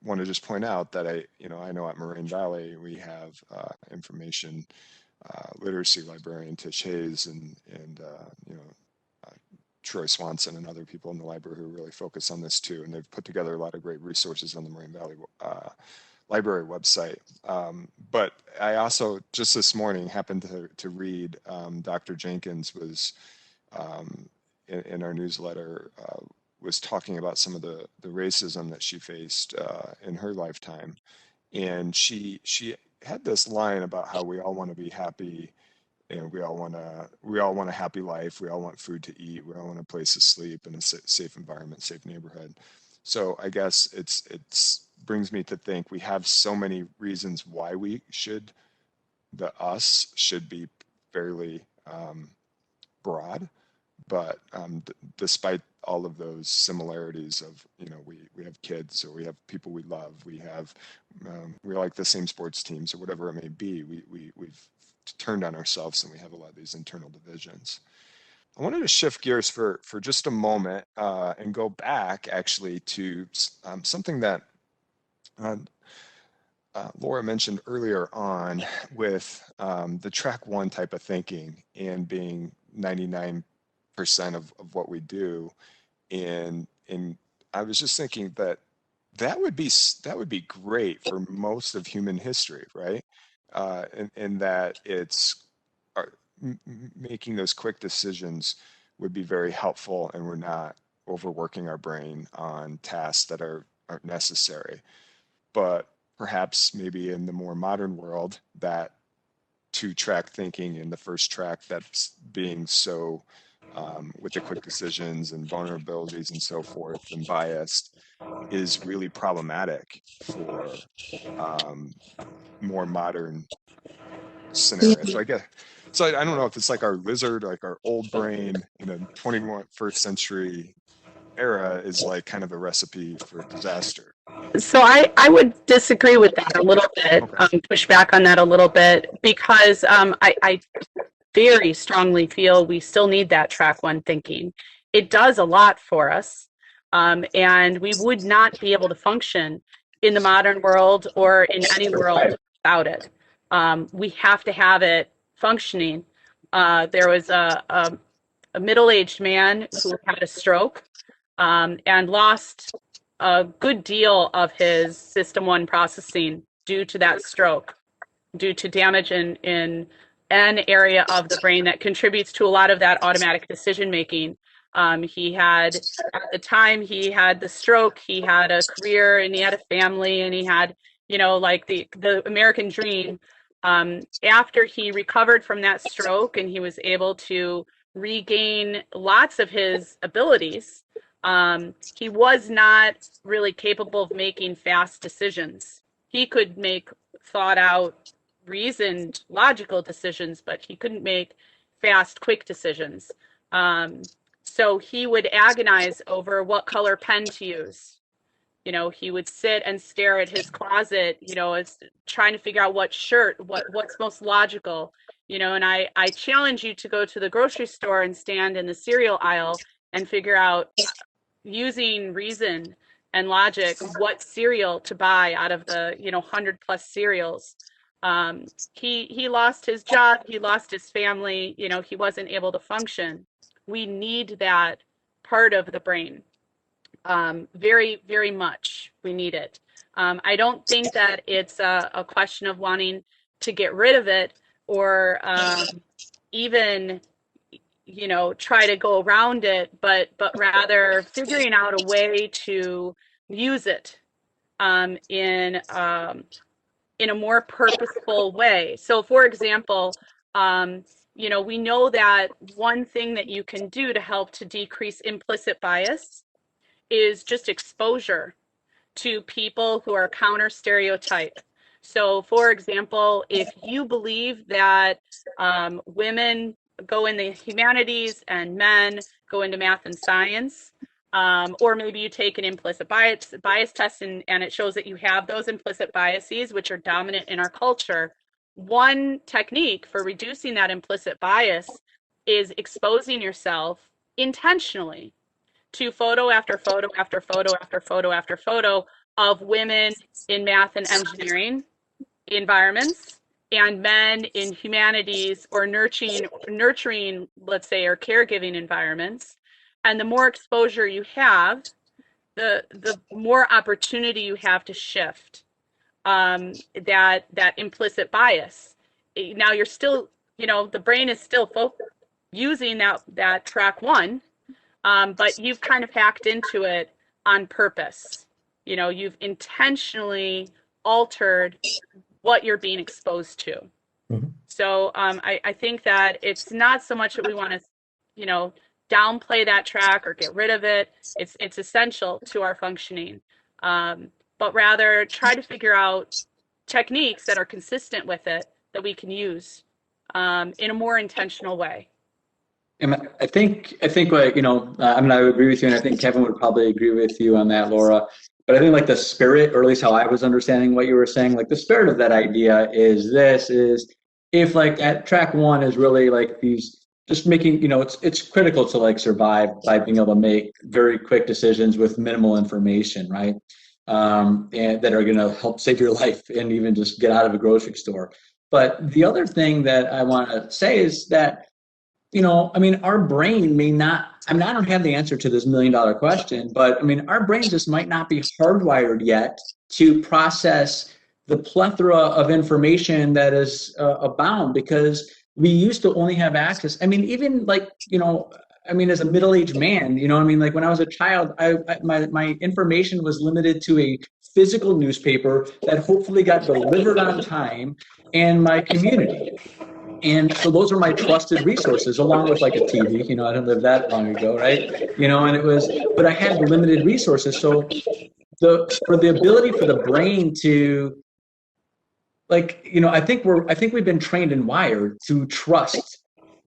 want to just point out that I know at Moraine Valley we have information literacy librarian Tish Hayes and Troy Swanson and other people in the library who really focus on this too, and they've put together a lot of great resources on the Moraine Valley library website. But I also just this morning happened to read Dr. Jenkins was in our newsletter was talking about some of the racism that she faced in her lifetime, and she had this line about how we all want to be happy, and we all want a happy life. We all want food to eat. We all want a place to sleep and a safe environment, safe neighborhood. So I guess it's brings me to think we have so many reasons why the us should be fairly broad, but despite all of those similarities of, we have kids, or we have people we love, we like the same sports teams, or whatever it may be, we've turned on ourselves, and we have a lot of these internal divisions. I wanted to shift gears for just a moment, and go back actually to something that uh, Laura mentioned earlier on with the track one type of thinking and being 99% of what we do. And I was just thinking that that would be great for most of human history, right? And that it's making those quick decisions would be very helpful, and we're not overworking our brain on tasks that aren't necessary. But perhaps maybe in the more modern world, that two-track thinking, and the first track that's being so with the quick decisions and vulnerabilities and so forth and biased, is really problematic for more modern scenarios. So I don't know if it's like our lizard, like our old brain in a 21st century era is like kind of a recipe for disaster. So I would disagree with that a little bit, Okay. push back on that a little bit, because I very strongly feel we still need that track one thinking. It does a lot for us, and we would not be able to function in the modern world or in any world without it. We have to have it functioning. There was a middle-aged man who had a stroke, and lost a good deal of his system one processing due to that stroke, due to damage in an area of the brain that contributes to a lot of that automatic decision making. He had, at the time he had the stroke, he had a career and he had a family, and he had, like the American dream. After he recovered from that stroke and he was able to regain lots of his abilities, he was not really capable of making fast decisions. He could make thought out, reasoned, logical decisions, but he couldn't make fast, quick decisions. So he would agonize over what color pen to use. He would sit and stare at his closet, as trying to figure out what shirt, what's most logical. And I challenge you to go to the grocery store and stand in the cereal aisle and figure out, using reason and logic, what cereal to buy out of the 100+ cereals. He lost his job, he lost his family, he wasn't able to function. We need that part of the brain, very, very much. We need it. I don't think that it's a question of wanting to get rid of it, or even try to go around it, but rather figuring out a way to use it in a more purposeful way. So, for example, we know that one thing that you can do to help to decrease implicit bias is just exposure to people who are counter stereotype. So, for example, if you believe that women go in the humanities and men go into math and science, or maybe you take an implicit bias test, and it shows that you have those implicit biases, which are dominant in our culture. One technique for reducing that implicit bias is exposing yourself intentionally to photo after photo after photo after photo after photo of women in math and engineering environments, and men in humanities or nurturing, let's say, or caregiving environments. And the more exposure you have, the more opportunity you have to shift that implicit bias. Now you're still, the brain is still using that track one, but you've kind of hacked into it on purpose. You've intentionally altered what you're being exposed to. Mhm. So I think that it's not so much that we want to, you know, downplay that track or get rid of it. It's essential to our functioning, but rather try to figure out techniques that are consistent with it that we can use in a more intentional way. And I think what, I mean, I would agree with you, and I think Kevin would probably agree with you on that, Laura. But I think like the spirit, or at least how I was understanding what you were saying, like the spirit of that idea is if like at track one is really like these just making, it's critical to like survive by being able to make very quick decisions with minimal information, right? And that are going to help save your life and even just get out of a grocery store. But the other thing that I want to say is that, I mean, our brain may not, I mean, I don't have the answer to this $1 million question, but I mean, our brain just might not be hardwired yet to process the plethora of information that is abound, because we used to only have access. I mean, even like, I mean, as a middle-aged man, I mean, like when I was a child, my information was limited to a physical newspaper that hopefully got delivered on time, and my community. And so those are my trusted resources, along with like a TV. I didn't live that long ago, right? But I had limited resources. So for the ability for the brain to, like, I think we've been trained and wired to trust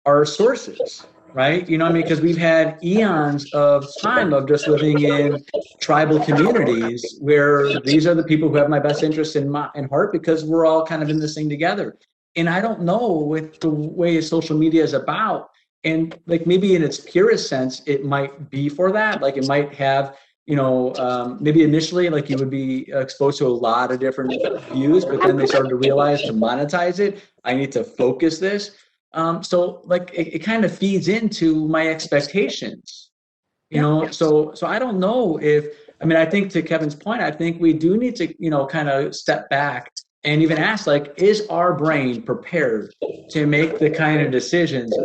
our sources, right? I mean, because we've had eons of time of just living in tribal communities where these are the people who have my best interest in heart, because we're all kind of in this thing together. And I don't know, with the way social media is about, and like maybe in its purest sense, it might be for that. Like it might have, maybe initially like you would be exposed to a lot of different views, but then they started to realize to monetize it, I need to focus this. So like it kind of feeds into my expectations, so I don't know if, I mean, I think to Kevin's point, I think we do need to, kind of step back and even ask, like, is our brain prepared to make the kind of decisions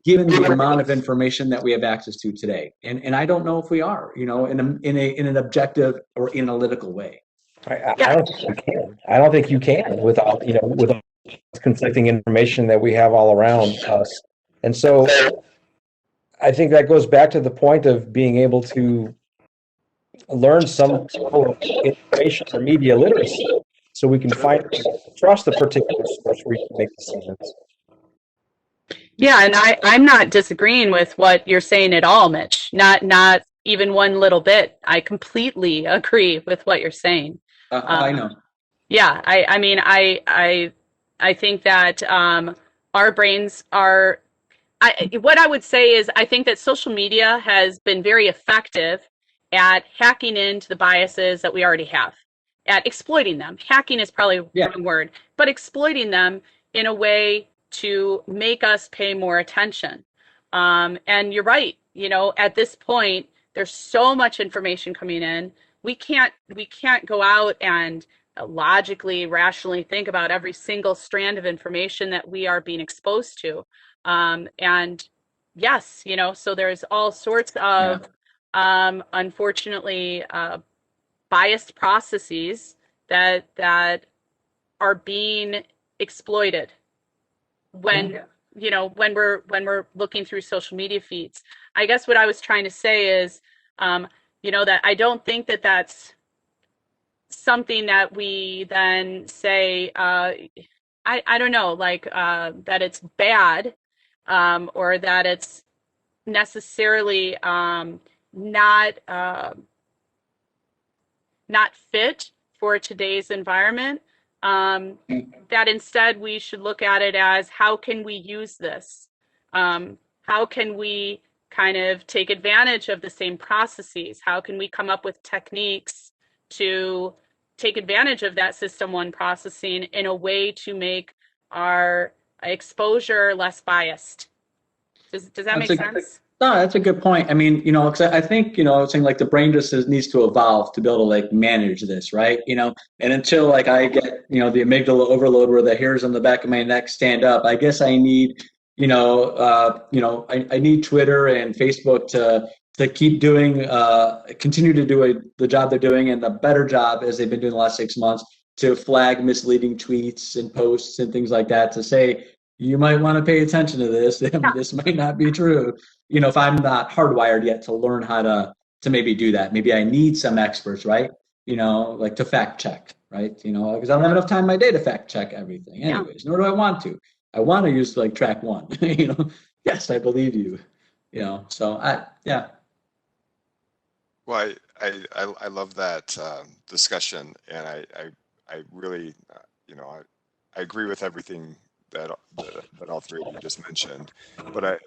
given the amount of information that we have access to today? And I don't know if we are, in an objective or analytical way. I don't think you can. I don't think you can without, with all conflicting information that we have all around us. And so I think that goes back to the point of being able to learn some sort of information or media literacy, so we can trust the particular source where you can make decisions. Yeah, and I'm not disagreeing with what you're saying at all, Mitch. Not even one little bit. I completely agree with what you're saying. I know. Yeah, I mean, I think that our brains are. What I would say is, I think that social media has been very effective at hacking into the biases that we already have, at exploiting them. Hacking is probably the wrong word, but exploiting them in a way to make us pay more attention. And you're right, at this point, there's so much information coming in. We can't go out and logically, rationally think about every single strand of information that we are being exposed to. And yes, so there's all sorts of, unfortunately, biased processes that are being exploited when we're looking through social media feeds. I guess what I was trying to say is, that I don't think that that's something that we then say, I don't know, like that it's bad, or that it's necessarily not fit for today's environment. That instead we should look at it as, how can we use this? How can we kind of take advantage of the same processes? How can we come up with techniques to take advantage of that system one processing in a way to make our exposure less biased? Does that make sense? No, that's a good point. I mean, because I think, saying like the brain just needs to evolve to be able to like manage this, right? And until like I get, the amygdala overload where the hairs on the back of my neck stand up, I guess I need, I need Twitter and Facebook to keep doing, continue to do the job they're doing, and the better job as they've been doing the last 6 months to flag misleading tweets and posts and things like that to say, you might want to pay attention to this. This might not be true. If I'm not hardwired yet to learn how to maybe do that, maybe I need some experts, right? Like to fact check, right? Because I don't have enough time in my day to fact check everything anyways, nor do I want to. I want to use like track one, yes, I believe you, so yeah. Well, I love that discussion, and I really, I agree with everything that all three of you just mentioned. But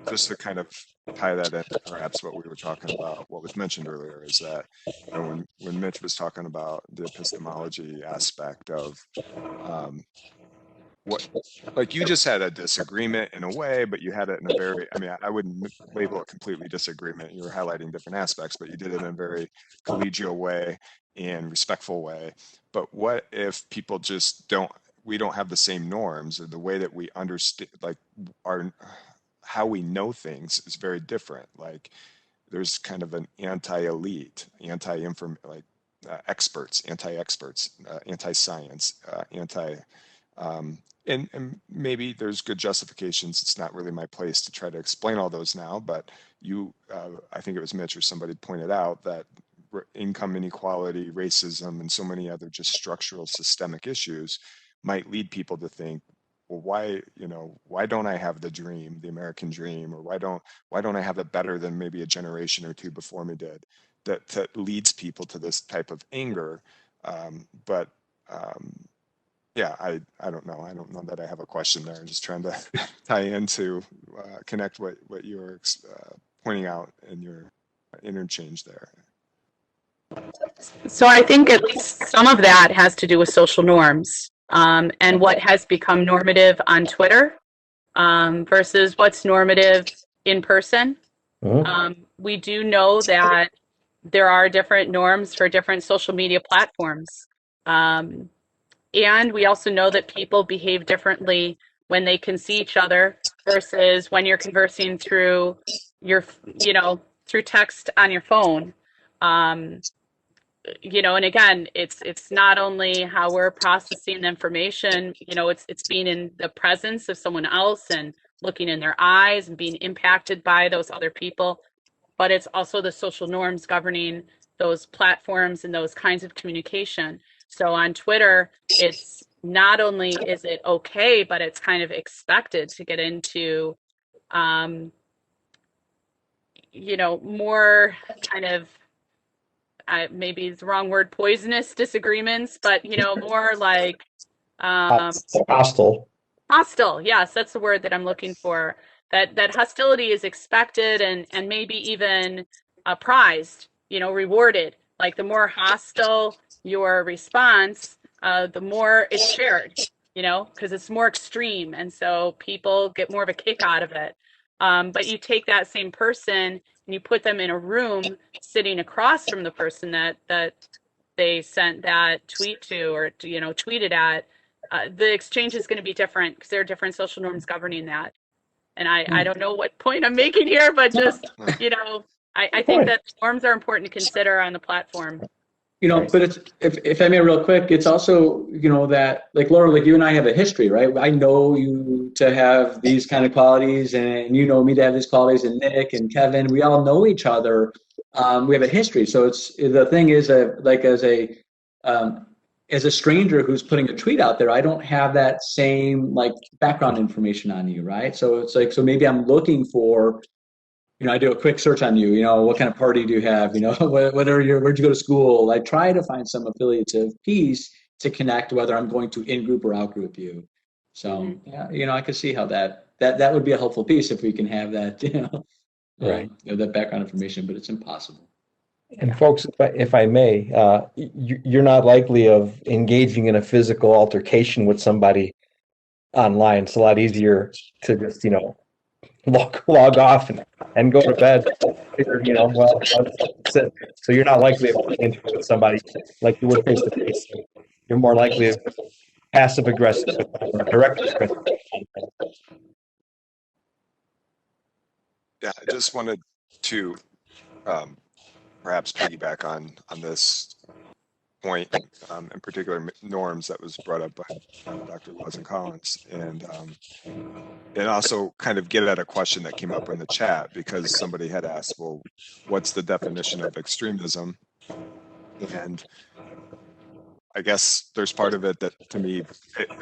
just to kind of tie that into perhaps what we were talking about, what was mentioned earlier is that when Mitch was talking about the epistemology aspect of what, like, you just had a disagreement in a way, but you had it in a very, I wouldn't label it completely disagreement. You were highlighting different aspects, but you did it in a very collegial way and respectful way. But what if people just we don't have the same norms, or the way that we understand, like, how we know things is very different. Like, there's kind of an anti-elite, experts, anti-experts, anti-science, and maybe there's good justifications. It's not really my place to try to explain all those now, but I think it was Mitch or somebody pointed out that income inequality, racism, and so many other just structural systemic issues might lead people to think, well, why don't I have the dream, the American dream, or why don't I have it better than maybe a generation or two before me did? That leads people to this type of anger, but yeah, I don't know. I don't know that I have a question there. I'm just trying to tie into, connect what you were pointing out in your interchange there. So I think at least some of that has to do with social norms, and what has become normative on Twitter versus what's normative in person. We do know that there are different norms for different social media platforms. And we also know that people behave differently when they can see each other versus when you're conversing through through text on your phone. Um, and again, it's not only how we're processing the information, it's being in the presence of someone else and looking in their eyes and being impacted by those other people, but it's also the social norms governing those platforms and those kinds of communication. So on Twitter, it's not only is it okay, but it's kind of expected to get into, more kind of, maybe it's the wrong word, poisonous disagreements, but, more like Hostile. hostile. Yes, that's the word that I'm looking for. That hostility is expected and maybe even prized, rewarded. Like the more hostile your response, the more it's shared, because it's more extreme, and so people get more of a kick out of it. But you take that same person and you put them in a room sitting across from the person that they sent that tweet to, or tweeted at. The exchange is going to be different because there are different social norms governing that. And I don't know what point I'm making here, but just, I think that norms are important to consider on the platform. But it's, if I may real quick, it's also, that like Laura, like you and I have a history, right? I know you to have these kind of qualities, and you know me to have these qualities, and Nick and Kevin, we all know each other. We have a history. So the thing is, as a stranger who's putting a tweet out there, I don't have that same like background information on you, right? So it's like, so maybe I'm looking for, I do a quick search on you, what kind of party do you have? Where'd you go to school? I try to find some affiliative piece to connect whether I'm going to in-group or out-group you. So, yeah, I could see how that would be a helpful piece if we can have that, Right. That background information, but it's impossible. And folks, if I may, you're not likely of engaging in a physical altercation with somebody online. It's a lot easier to just, log off and go to bed. So you're not likely to get into it with somebody like you would face to face. You're more likely of passive aggressive or direct aggressive. Yeah, I just wanted to perhaps piggyback on this point, in particular norms that was brought up by Dr. Lauzen-Collins, and also kind of get at a question that came up in the chat, because somebody had asked, well, what's the definition of extremism? And I guess there's part of it that, to me,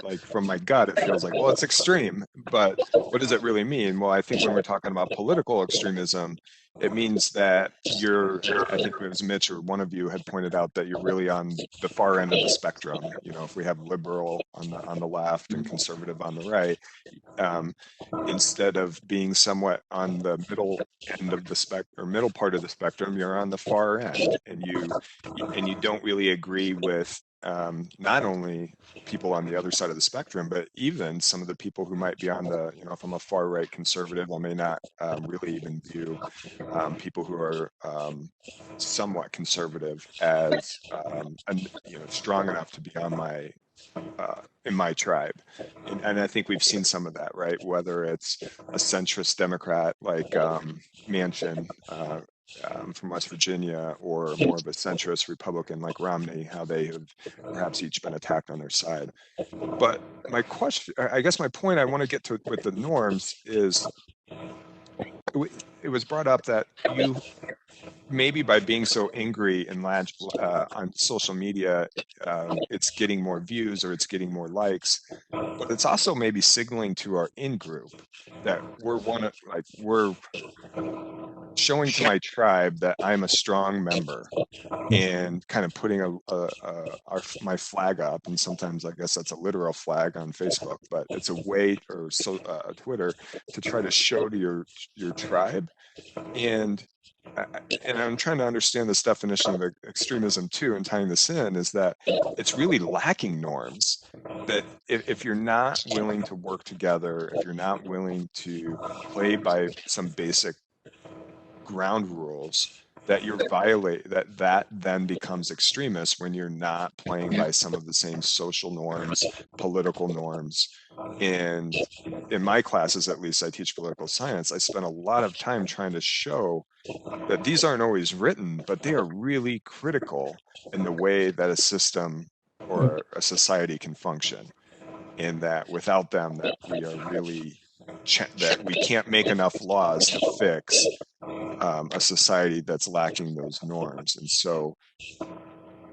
like from my gut, it feels like, well, it's extreme, but what does it really mean? Well, I think when we're talking about political extremism, it means that I think it was Mitch or one of you had pointed out that you're really on the far end of the spectrum. You know, if we have liberal on the left and conservative on the right, instead of being somewhat on the middle end of the spectrum, or middle part of the spectrum, you're on the far end, and you don't really agree with not only people on the other side of the spectrum, but even some of the people who might be on the, you know, if I'm a far right conservative, I may not really even view people who are somewhat conservative as strong enough to be on my in my tribe. And I think we've seen some of that, right? Whether it's a centrist Democrat like Manchin from West Virginia, or more of a centrist Republican like Romney, how they have perhaps each been attacked on their side. But my question, I guess my point I want to get to with the norms is, it was brought up that you, maybe by being so angry and on social media, it's getting more views or it's getting more likes, but it's also maybe signaling to our in-group that we're showing to my tribe that I'm a strong member, and kind of putting my flag up. And sometimes I guess that's a literal flag on Facebook, but it's a way, or Twitter, to try to show to your tribe. And I'm trying to understand this definition of extremism too, and tying this in, is that it's really lacking norms. That if you're not willing to work together, if you're not willing to play by some basic ground rules, that that then becomes extremist when you're not playing by some of the same social norms, political norms. And in my classes, at least, I teach political science. I spend a lot of time trying to show that these aren't always written, but they are really critical in the way that a system or a society can function, and that without them, that we are really that we can't make enough laws to fix a society that's lacking those norms. And so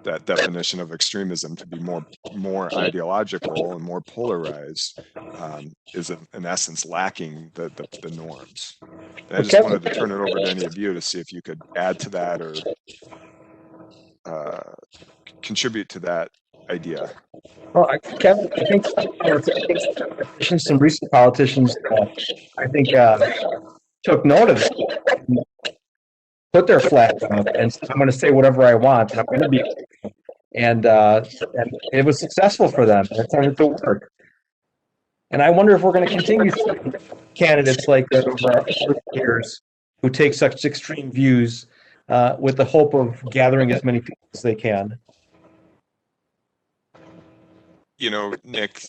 that definition of extremism to be more ideological and more polarized is in essence lacking the norms. And I just wanted to turn it over to any of you to see if you could add to that or contribute to that idea. Well, Kevin, I think some recent politicians, I think, took note of it, put their flag up, and said, I'm going to say whatever I want, and I'm going to be, and it was successful for them. It started to work. And I wonder if we're going to continue seeing candidates like that over our years who take such extreme views with the hope of gathering as many people as they can. You know, Nick,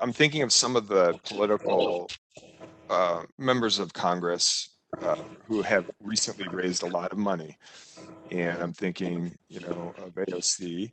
I'm thinking of some of the political members of Congress who have recently raised a lot of money. And I'm thinking, you know, of AOC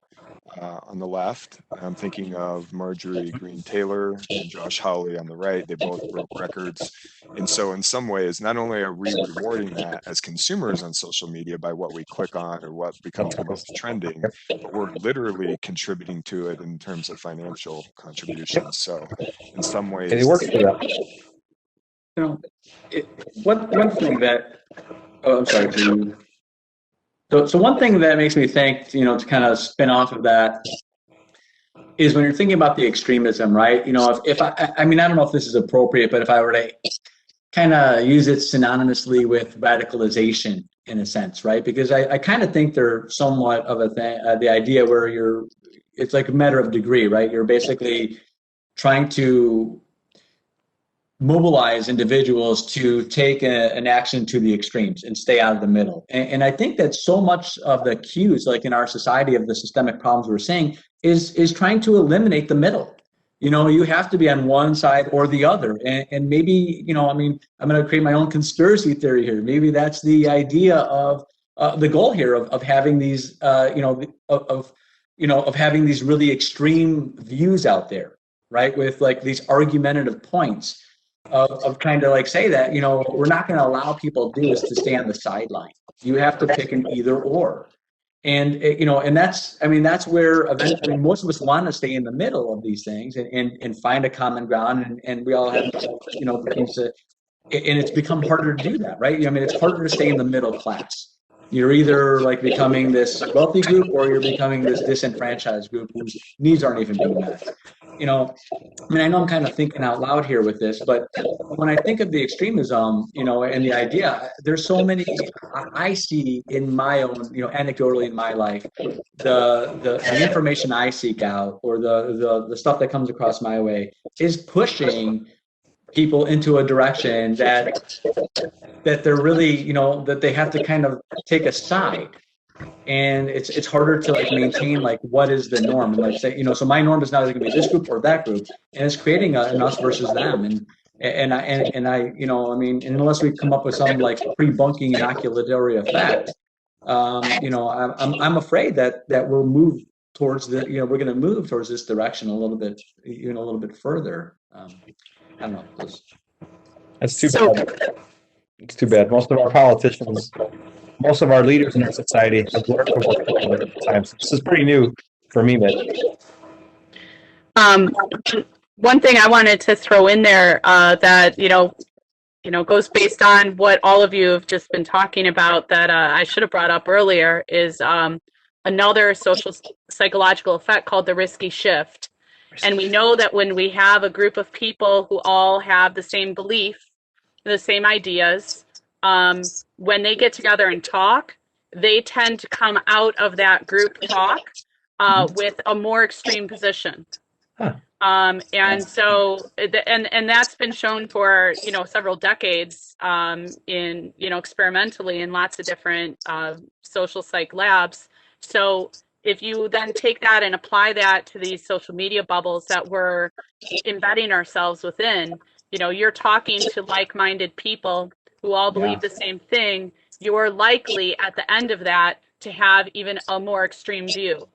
on the left. I'm thinking of Marjorie Greene Taylor and Josh Hawley on the right. They both broke records. And so in some ways, not only are we rewarding that as consumers on social media by what we click on or what becomes the most trending, but we're literally contributing to it in terms of financial contributions. So in some ways, it works for them. You know, one thing that, I'm sorry, so one thing that makes me think, you know, to kind of spin off of that, is when you're thinking about the extremism, right? You know, if I mean, I don't know if this is appropriate, but if I were to kind of use it synonymously with radicalization in a sense, right? Because I kind of think they're somewhat of a thing, the idea where it's like a matter of degree, right? You're basically trying to mobilize individuals to take an action to the extremes and stay out of the middle. And I think that so much of the cues, like in our society, of the systemic problems we're seeing is trying to eliminate the middle. You know, you have to be on one side or the other. And maybe, you know, I mean, I'm going to create my own conspiracy theory here. Maybe that's the idea of the goal here of having these, of having these really extreme views out there, right? With like these argumentative points of trying to like say that, we're not going to allow people to do is to stay on the sideline. You have to pick an either or. And, and that's where eventually most of us want to stay in the middle of these things and find a common ground. And we all have, things to, and it's become harder to do that, right? I mean, it's harder to stay in the middle class. You're either like becoming this wealthy group or you're becoming this disenfranchised group whose needs aren't even being met. I know I'm kind of thinking out loud here with this, but when I think of the extremism, and the idea, there's so many I see in my own, anecdotally in my life, the information I seek out or the stuff that comes across my way is pushing people into a direction that they're really, that they have to kind of take a side. And it's harder to like maintain like what is the norm, and like say, so my norm is not going to be this group or that group, and it's creating an us versus them. And I and unless we come up with some like pre-bunking inoculatory effect, I'm afraid that we'll move towards we're going to move towards this direction a little bit further. I don't know. That's too bad. It's too bad. Most of our politicians, most of our leaders in our society have worked for times. This is pretty new for me, Mitch. One thing I wanted to throw in there that goes based on what all of you have just been talking about that I should have brought up earlier is another social psychological effect called the risky shift. And we know that when we have a group of people who all have the same belief, the same ideas, when they get together and talk, they tend to come out of that group talk with a more extreme position. Huh. And so, and that's been shown for, several decades in, experimentally in lots of different social psych labs. So if you then take that and apply that to these social media bubbles that we're embedding ourselves within, you're talking to like-minded people who all believe the same thing, you're likely at the end of that to have even a more extreme view.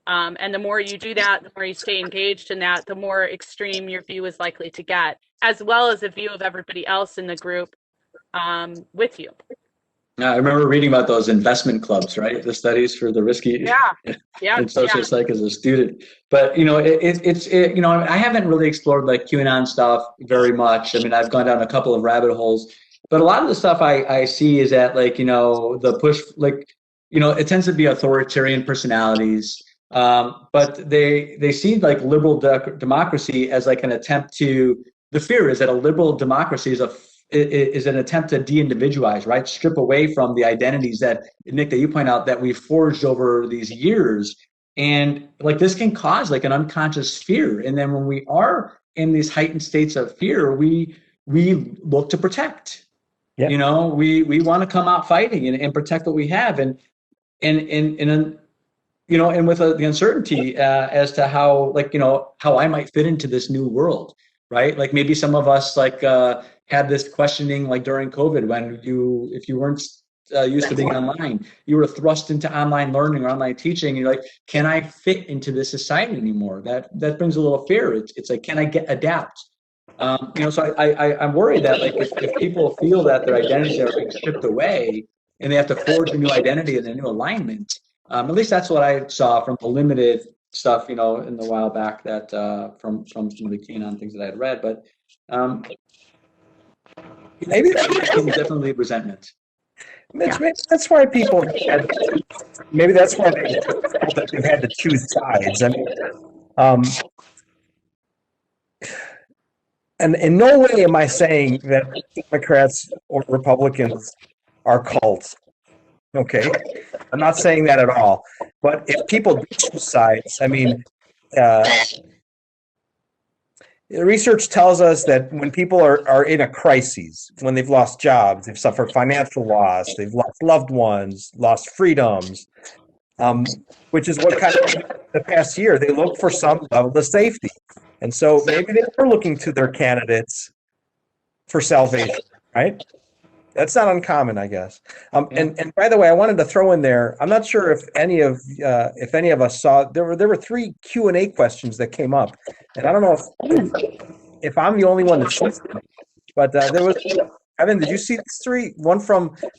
And the more you do that, the more you stay engaged in that, the more extreme your view is likely to get, as well as a view of everybody else in the group with you. I remember reading about those investment clubs, right? The studies for the risky in social psych as a student. But, I haven't really explored like QAnon stuff very much. I mean, I've gone down a couple of rabbit holes, but a lot of the stuff I see is that like, the push, like, it tends to be authoritarian personalities. But they see like liberal democracy as like an attempt to, the fear is that a liberal democracy is an attempt to de-individualize, right? Strip away from the identities that, Nick, that you point out that we've forged over these years. And like this can cause like an unconscious fear. And then when we are in these heightened states of fear, we look to protect. Yep. We want to come out fighting and protect what we have. And with the uncertainty as to how, like, how I might fit into this new world, right? Like maybe some of us like had this questioning like during COVID when if you weren't used to being online, you were thrust into online learning or online teaching. And you're like, can I fit into this society anymore? That brings a little fear. It's like, can I adapt? So I'm worried that like if people feel that their identities are being stripped away and they have to forge a new identity and a new alignment. At least that's what I saw from the limited stuff, in the while back that from some of the QAnon things that I had read. But maybe definitely resentment. Maybe that's why people maybe that's why they've had to choose sides. I mean, and in no way am I saying that Democrats or Republicans are cults. Okay, I'm not saying that at all. But if people do choose sides, I mean, research tells us that when people are in a crisis, when they've lost jobs, they've suffered financial loss, they've lost loved ones, lost freedoms, which is what kind of the past year, they look for some level of safety. And so maybe they are looking to their candidates for salvation, right? That's not uncommon, I guess. And by the way, I wanted to throw in there. I'm not sure if any of us saw there were 3 Q&A questions that came up, and I don't know if I'm the only one that sees them, but there was. Evan, did you see these 3?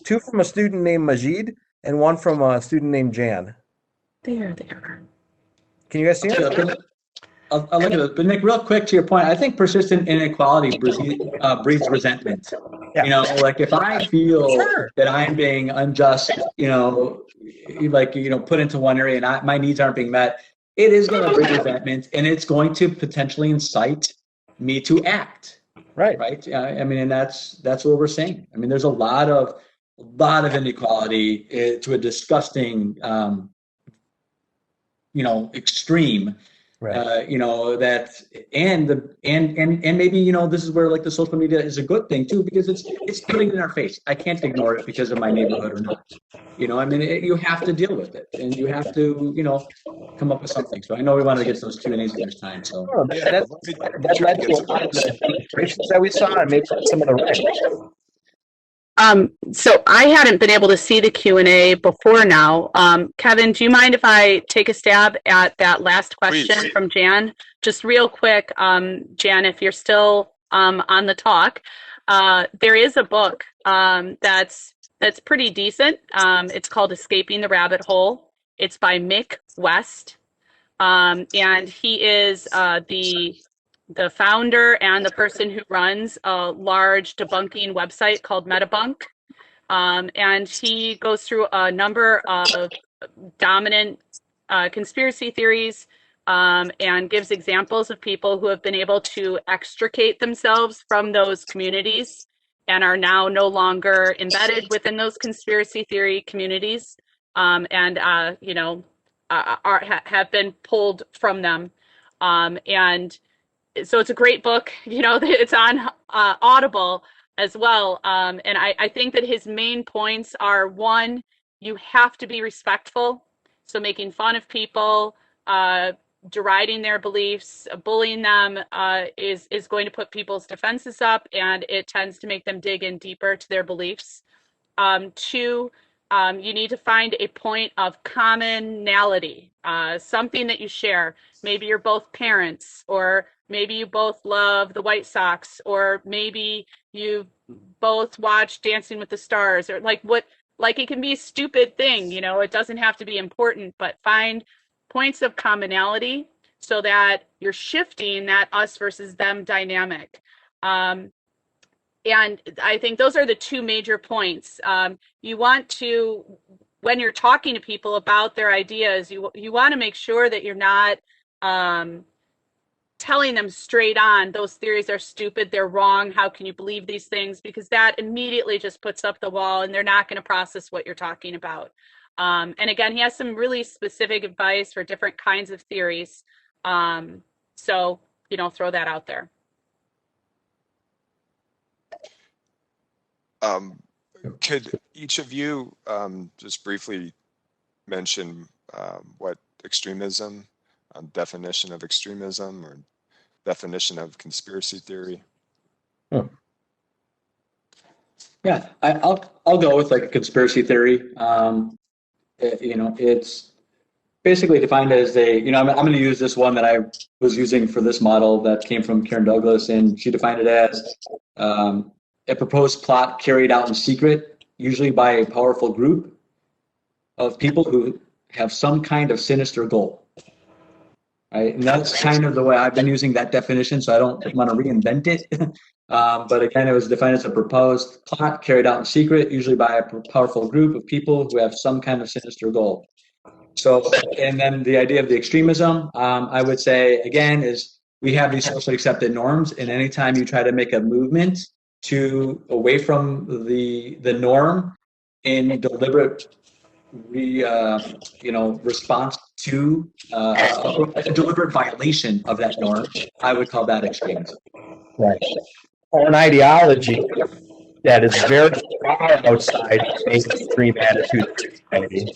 Two from a student named Majid and one from a student named Jan. There. Can you guys see it? I'll look at it. But Nick, real quick to your point, I think persistent inequality breeds resentment. Yeah. You know, like if I feel Sure. that I'm being unjust, you know, put into one area and my needs aren't being met, it is going to breed resentment, and it's going to potentially incite me to act. Right. Right. I mean, and that's what we're saying. I mean, there's a lot of inequality to a disgusting, extreme. Right. That and maybe this is where like the social media is a good thing too, because it's putting it in our face. I can't ignore it because of my neighborhood or not. I mean, you have to deal with it, and you have to come up with something. So I know we wanted to get to those Q&As at this time. So That led to a lot of the demonstrations that we saw, and maybe some of the riots. So I hadn't been able to see the Q&A before now. Kevin, do you mind if I take a stab at that last question Please. from Jan? Just real quick, Jan, if you're still on the talk, there is a book that's pretty decent. It's called Escaping the Rabbit Hole. It's by Mick West, and he is the founder and the person who runs a large debunking website called Metabunk. And he goes through a number of dominant conspiracy theories and gives examples of people who have been able to extricate themselves from those communities and are now no longer embedded within those conspiracy theory communities have been pulled from them. And so it's a great book. It's on Audible as well. And I think that his main points are, 1, you have to be respectful. So making fun of people, deriding their beliefs, bullying them is going to put people's defenses up, and it tends to make them dig in deeper to their beliefs. 2, you need to find a point of commonality, something that you share. Maybe you're both parents, or maybe you both love the White Sox, or maybe you both watch Dancing with the Stars, or it can be a stupid thing, it doesn't have to be important, but find points of commonality so that you're shifting that us versus them dynamic. And I think those are the 2 major points. You want to, when you're talking to people about their ideas, you want to make sure that you're not telling them straight on, those theories are stupid, they're wrong, how can you believe these things? Because that immediately just puts up the wall, and they're not going to process what you're talking about. And again, he has some really specific advice for different kinds of theories. So, throw that out there. Could each of you just briefly mention what extremism, definition of extremism, or definition of conspiracy theory? Yeah, I'll go with like a conspiracy theory. It's basically defined as I'm going to use this one that I was using for this model that came from Karen Douglas, and she defined it as a proposed plot carried out in secret, usually by a powerful group of people who have some kind of sinister goal. Right? And that's kind of the way I've been using that definition, so I don't want to reinvent it. But again, it was defined as a proposed plot carried out in secret, usually by a powerful group of people who have some kind of sinister goal. So, and then the idea of the extremism, I would say, again, is we have these socially accepted norms, and anytime you try to make a movement away from the norm in deliberate response to a deliberate violation of that norm, I would call that extremism. Right. Or an ideology that is very far outside mainstream attitude of society.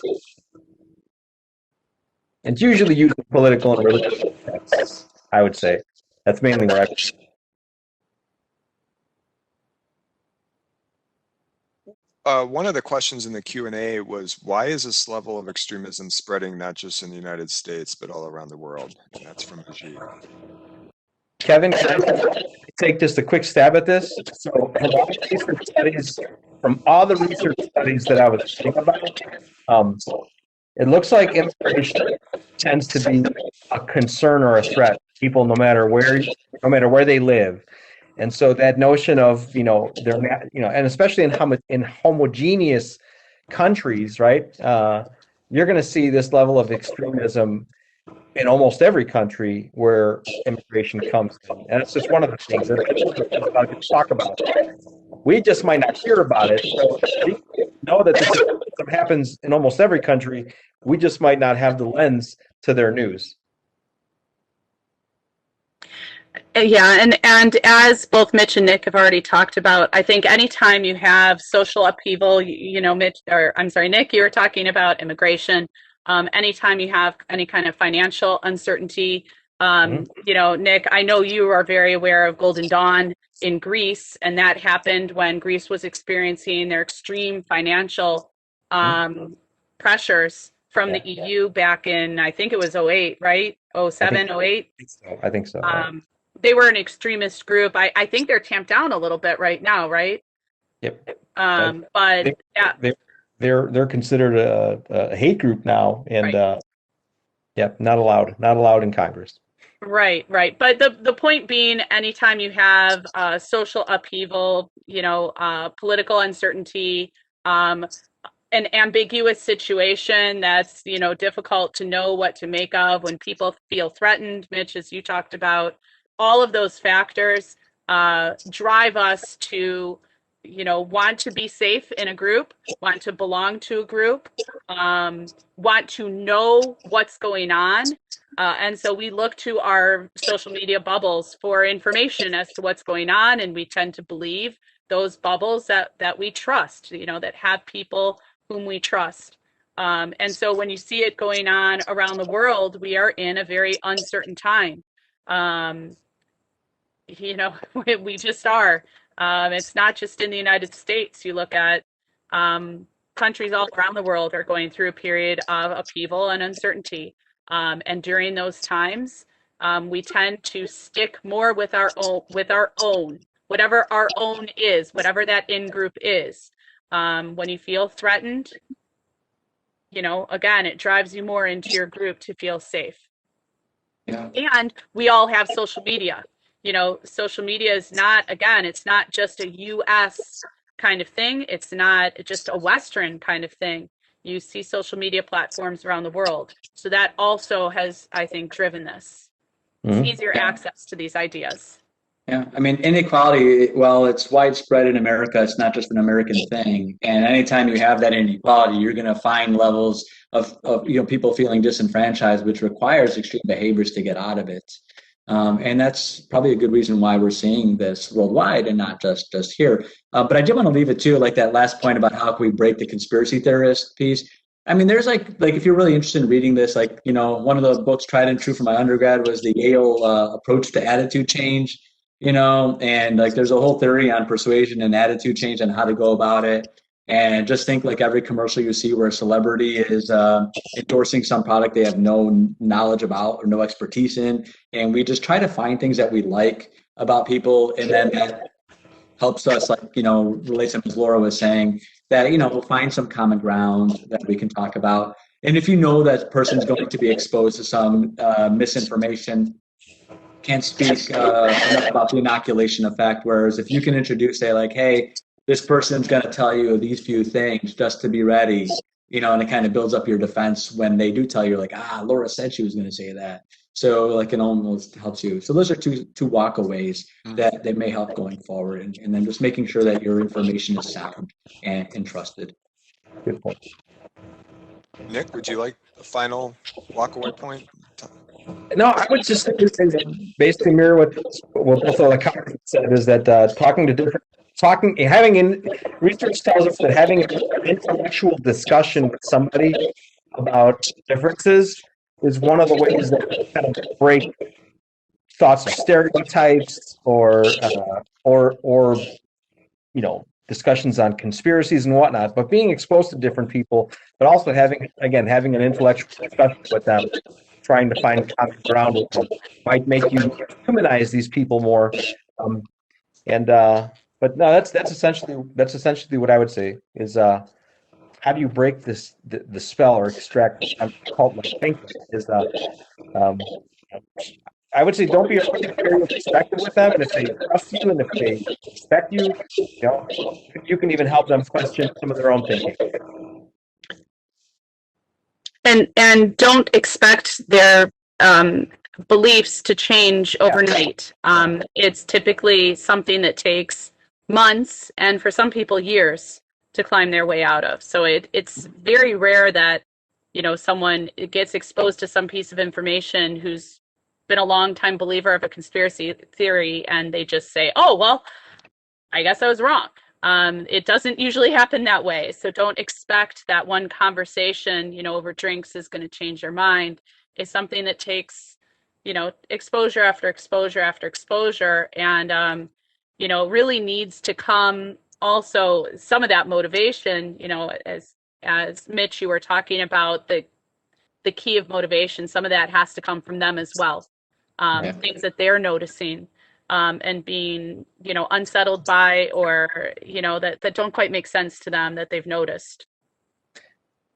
And it's usually used in political and religious contexts, I would say. That's mainly where One of the questions in the Q&A was, why is this level of extremism spreading not just in the United States, but all around the world? And that's from Ajit. Kevin, can I take just a quick stab at this? So, from all the research studies, from all the research studies that I was thinking about, it looks like immigration tends to be a concern or a threat to people, no matter where they live. And so that notion of, they're not, and especially in homogeneous countries, right? You're going to see this level of extremism in almost every country where immigration comes in. And it's just one of the things that I talk about. We just might not hear about it. So we know that this happens in almost every country. We just might not have the lens to their news. Yeah, and as both Mitch and Nick have already talked about, I think anytime you have social upheaval, Nick, you were talking about immigration. Anytime you have any kind of financial uncertainty, Nick, I know you are very aware of Golden Dawn in Greece, and that happened when Greece was experiencing their extreme financial pressures from the EU back in, I think it was 08, right? 07, 08? I think so. They were an extremist group. I think they're tamped down a little bit right now, right? Yep. But yeah, they're considered a hate group now, and right. Not allowed in Congress. Right. But the point being, anytime you have social upheaval, political uncertainty, an ambiguous situation that's difficult to know what to make of, when people feel threatened, Mitch, as you talked about, all of those factors drive us to want to be safe in a group, want to belong to a group, want to know what's going on, and so we look to our social media bubbles for information as to what's going on, and we tend to believe those bubbles that we trust, that have people whom we trust. And so when you see it going on around the world, we are in a very uncertain time. We just are. It's not just in the United States. You look at countries all around the world are going through a period of upheaval and uncertainty. And during those times, we tend to stick more with our own, whatever our own is, whatever that in-group is. When you feel threatened, again, it drives you more into your group to feel safe. Yeah. And we all have social media. Social media is it's not just a US kind of thing. It's not just a Western kind of thing. You see social media platforms around the world. So that also has, I think, driven this. It's easier access to these ideas. Yeah, I mean, inequality, well, it's widespread in America. It's not just an American thing. And anytime you have that inequality, you're going to find levels of people feeling disenfranchised, which requires extreme behaviors to get out of it. And that's probably a good reason why we're seeing this worldwide and not just here. But I did want to leave it too, like that last point about how can we break the conspiracy theorist piece. I mean, there's like if you're really interested in reading this, one of the books tried and true from my undergrad was the Yale approach to attitude change. And there's a whole theory on persuasion and attitude change and how to go about it. And just think like every commercial you see where a celebrity is endorsing some product they have no knowledge about or no expertise in. And we just try to find things that we like about people. And then that helps us, relate to as Laura was saying, that, we'll find some common ground that we can talk about. And if you know that person's going to be exposed to some misinformation, can't speak enough about the inoculation effect. Whereas if you can introduce, say, like, hey, this person's going to tell you these few things just to be ready, and it kind of builds up your defense when they do tell you, like, Laura said she was going to say that. So it almost helps you. So those are two walkaways that they may help going forward. And then just making sure that your information is sound and trusted. Good point. Nick, would you like a final walkaway point? No, I would just basically mirror what both of the colleagues said, is that research tells us that having an intellectual discussion with somebody about differences is one of the ways that kind of break thoughts of stereotypes or discussions on conspiracies and whatnot, but being exposed to different people, but also having an intellectual discussion with them, trying to find common ground with them, might make you humanize these people more. But no, that's essentially what I would say is how do you break the spell or extract cult-like thinking? Is um, I would say don't be afraid to share your perspective with them, and if they trust you and if they respect you, you can even help them question some of their own thinking. And don't expect their beliefs to change overnight. It's typically something that takes months and for some people years to climb their way out of. So it's very rare that someone gets exposed to some piece of information who's been a long time believer of a conspiracy theory and they just say, oh well, I guess I was wrong. It doesn't usually happen that way. So don't expect that one conversation, over drinks is going to change your mind. It's something that takes, exposure after exposure after exposure. And, really needs to come also some of that motivation, as Mitch, you were talking about the key of motivation, some of that has to come from them as well. Things that they're noticing. And being, unsettled by, or, that don't quite make sense to them that they've noticed. I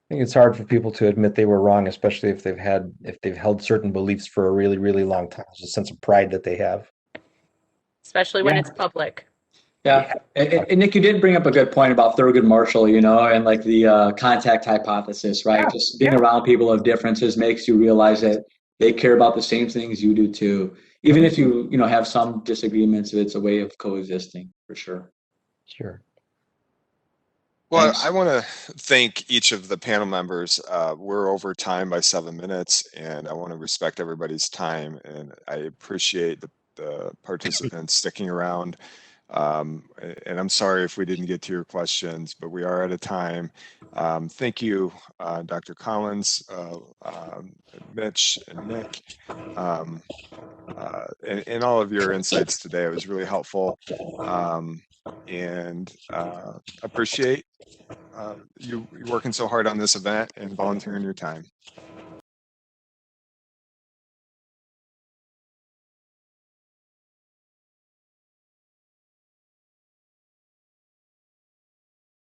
think it's hard for people to admit they were wrong, especially if they've held certain beliefs for a really, really long time. There's a sense of pride that they have. Especially when it's public. Yeah. And Nick, you did bring up a good point about Thurgood Marshall, and like the contact hypothesis, right? Just being around people of differences makes you realize that they care about the same things you do too. Even if you have some disagreements, it's a way of coexisting for sure. Sure. Well, Thanks. I want to thank each of the panel members. We're over time by 7 minutes, and I want to respect everybody's time, and I appreciate the participants sticking around. And I'm sorry if we didn't get to your questions, but we are out of time. Thank you, Dr. Collins, Mitch, and Nick, and all of your insights today. It was really helpful, and appreciate you working so hard on this event and volunteering your time.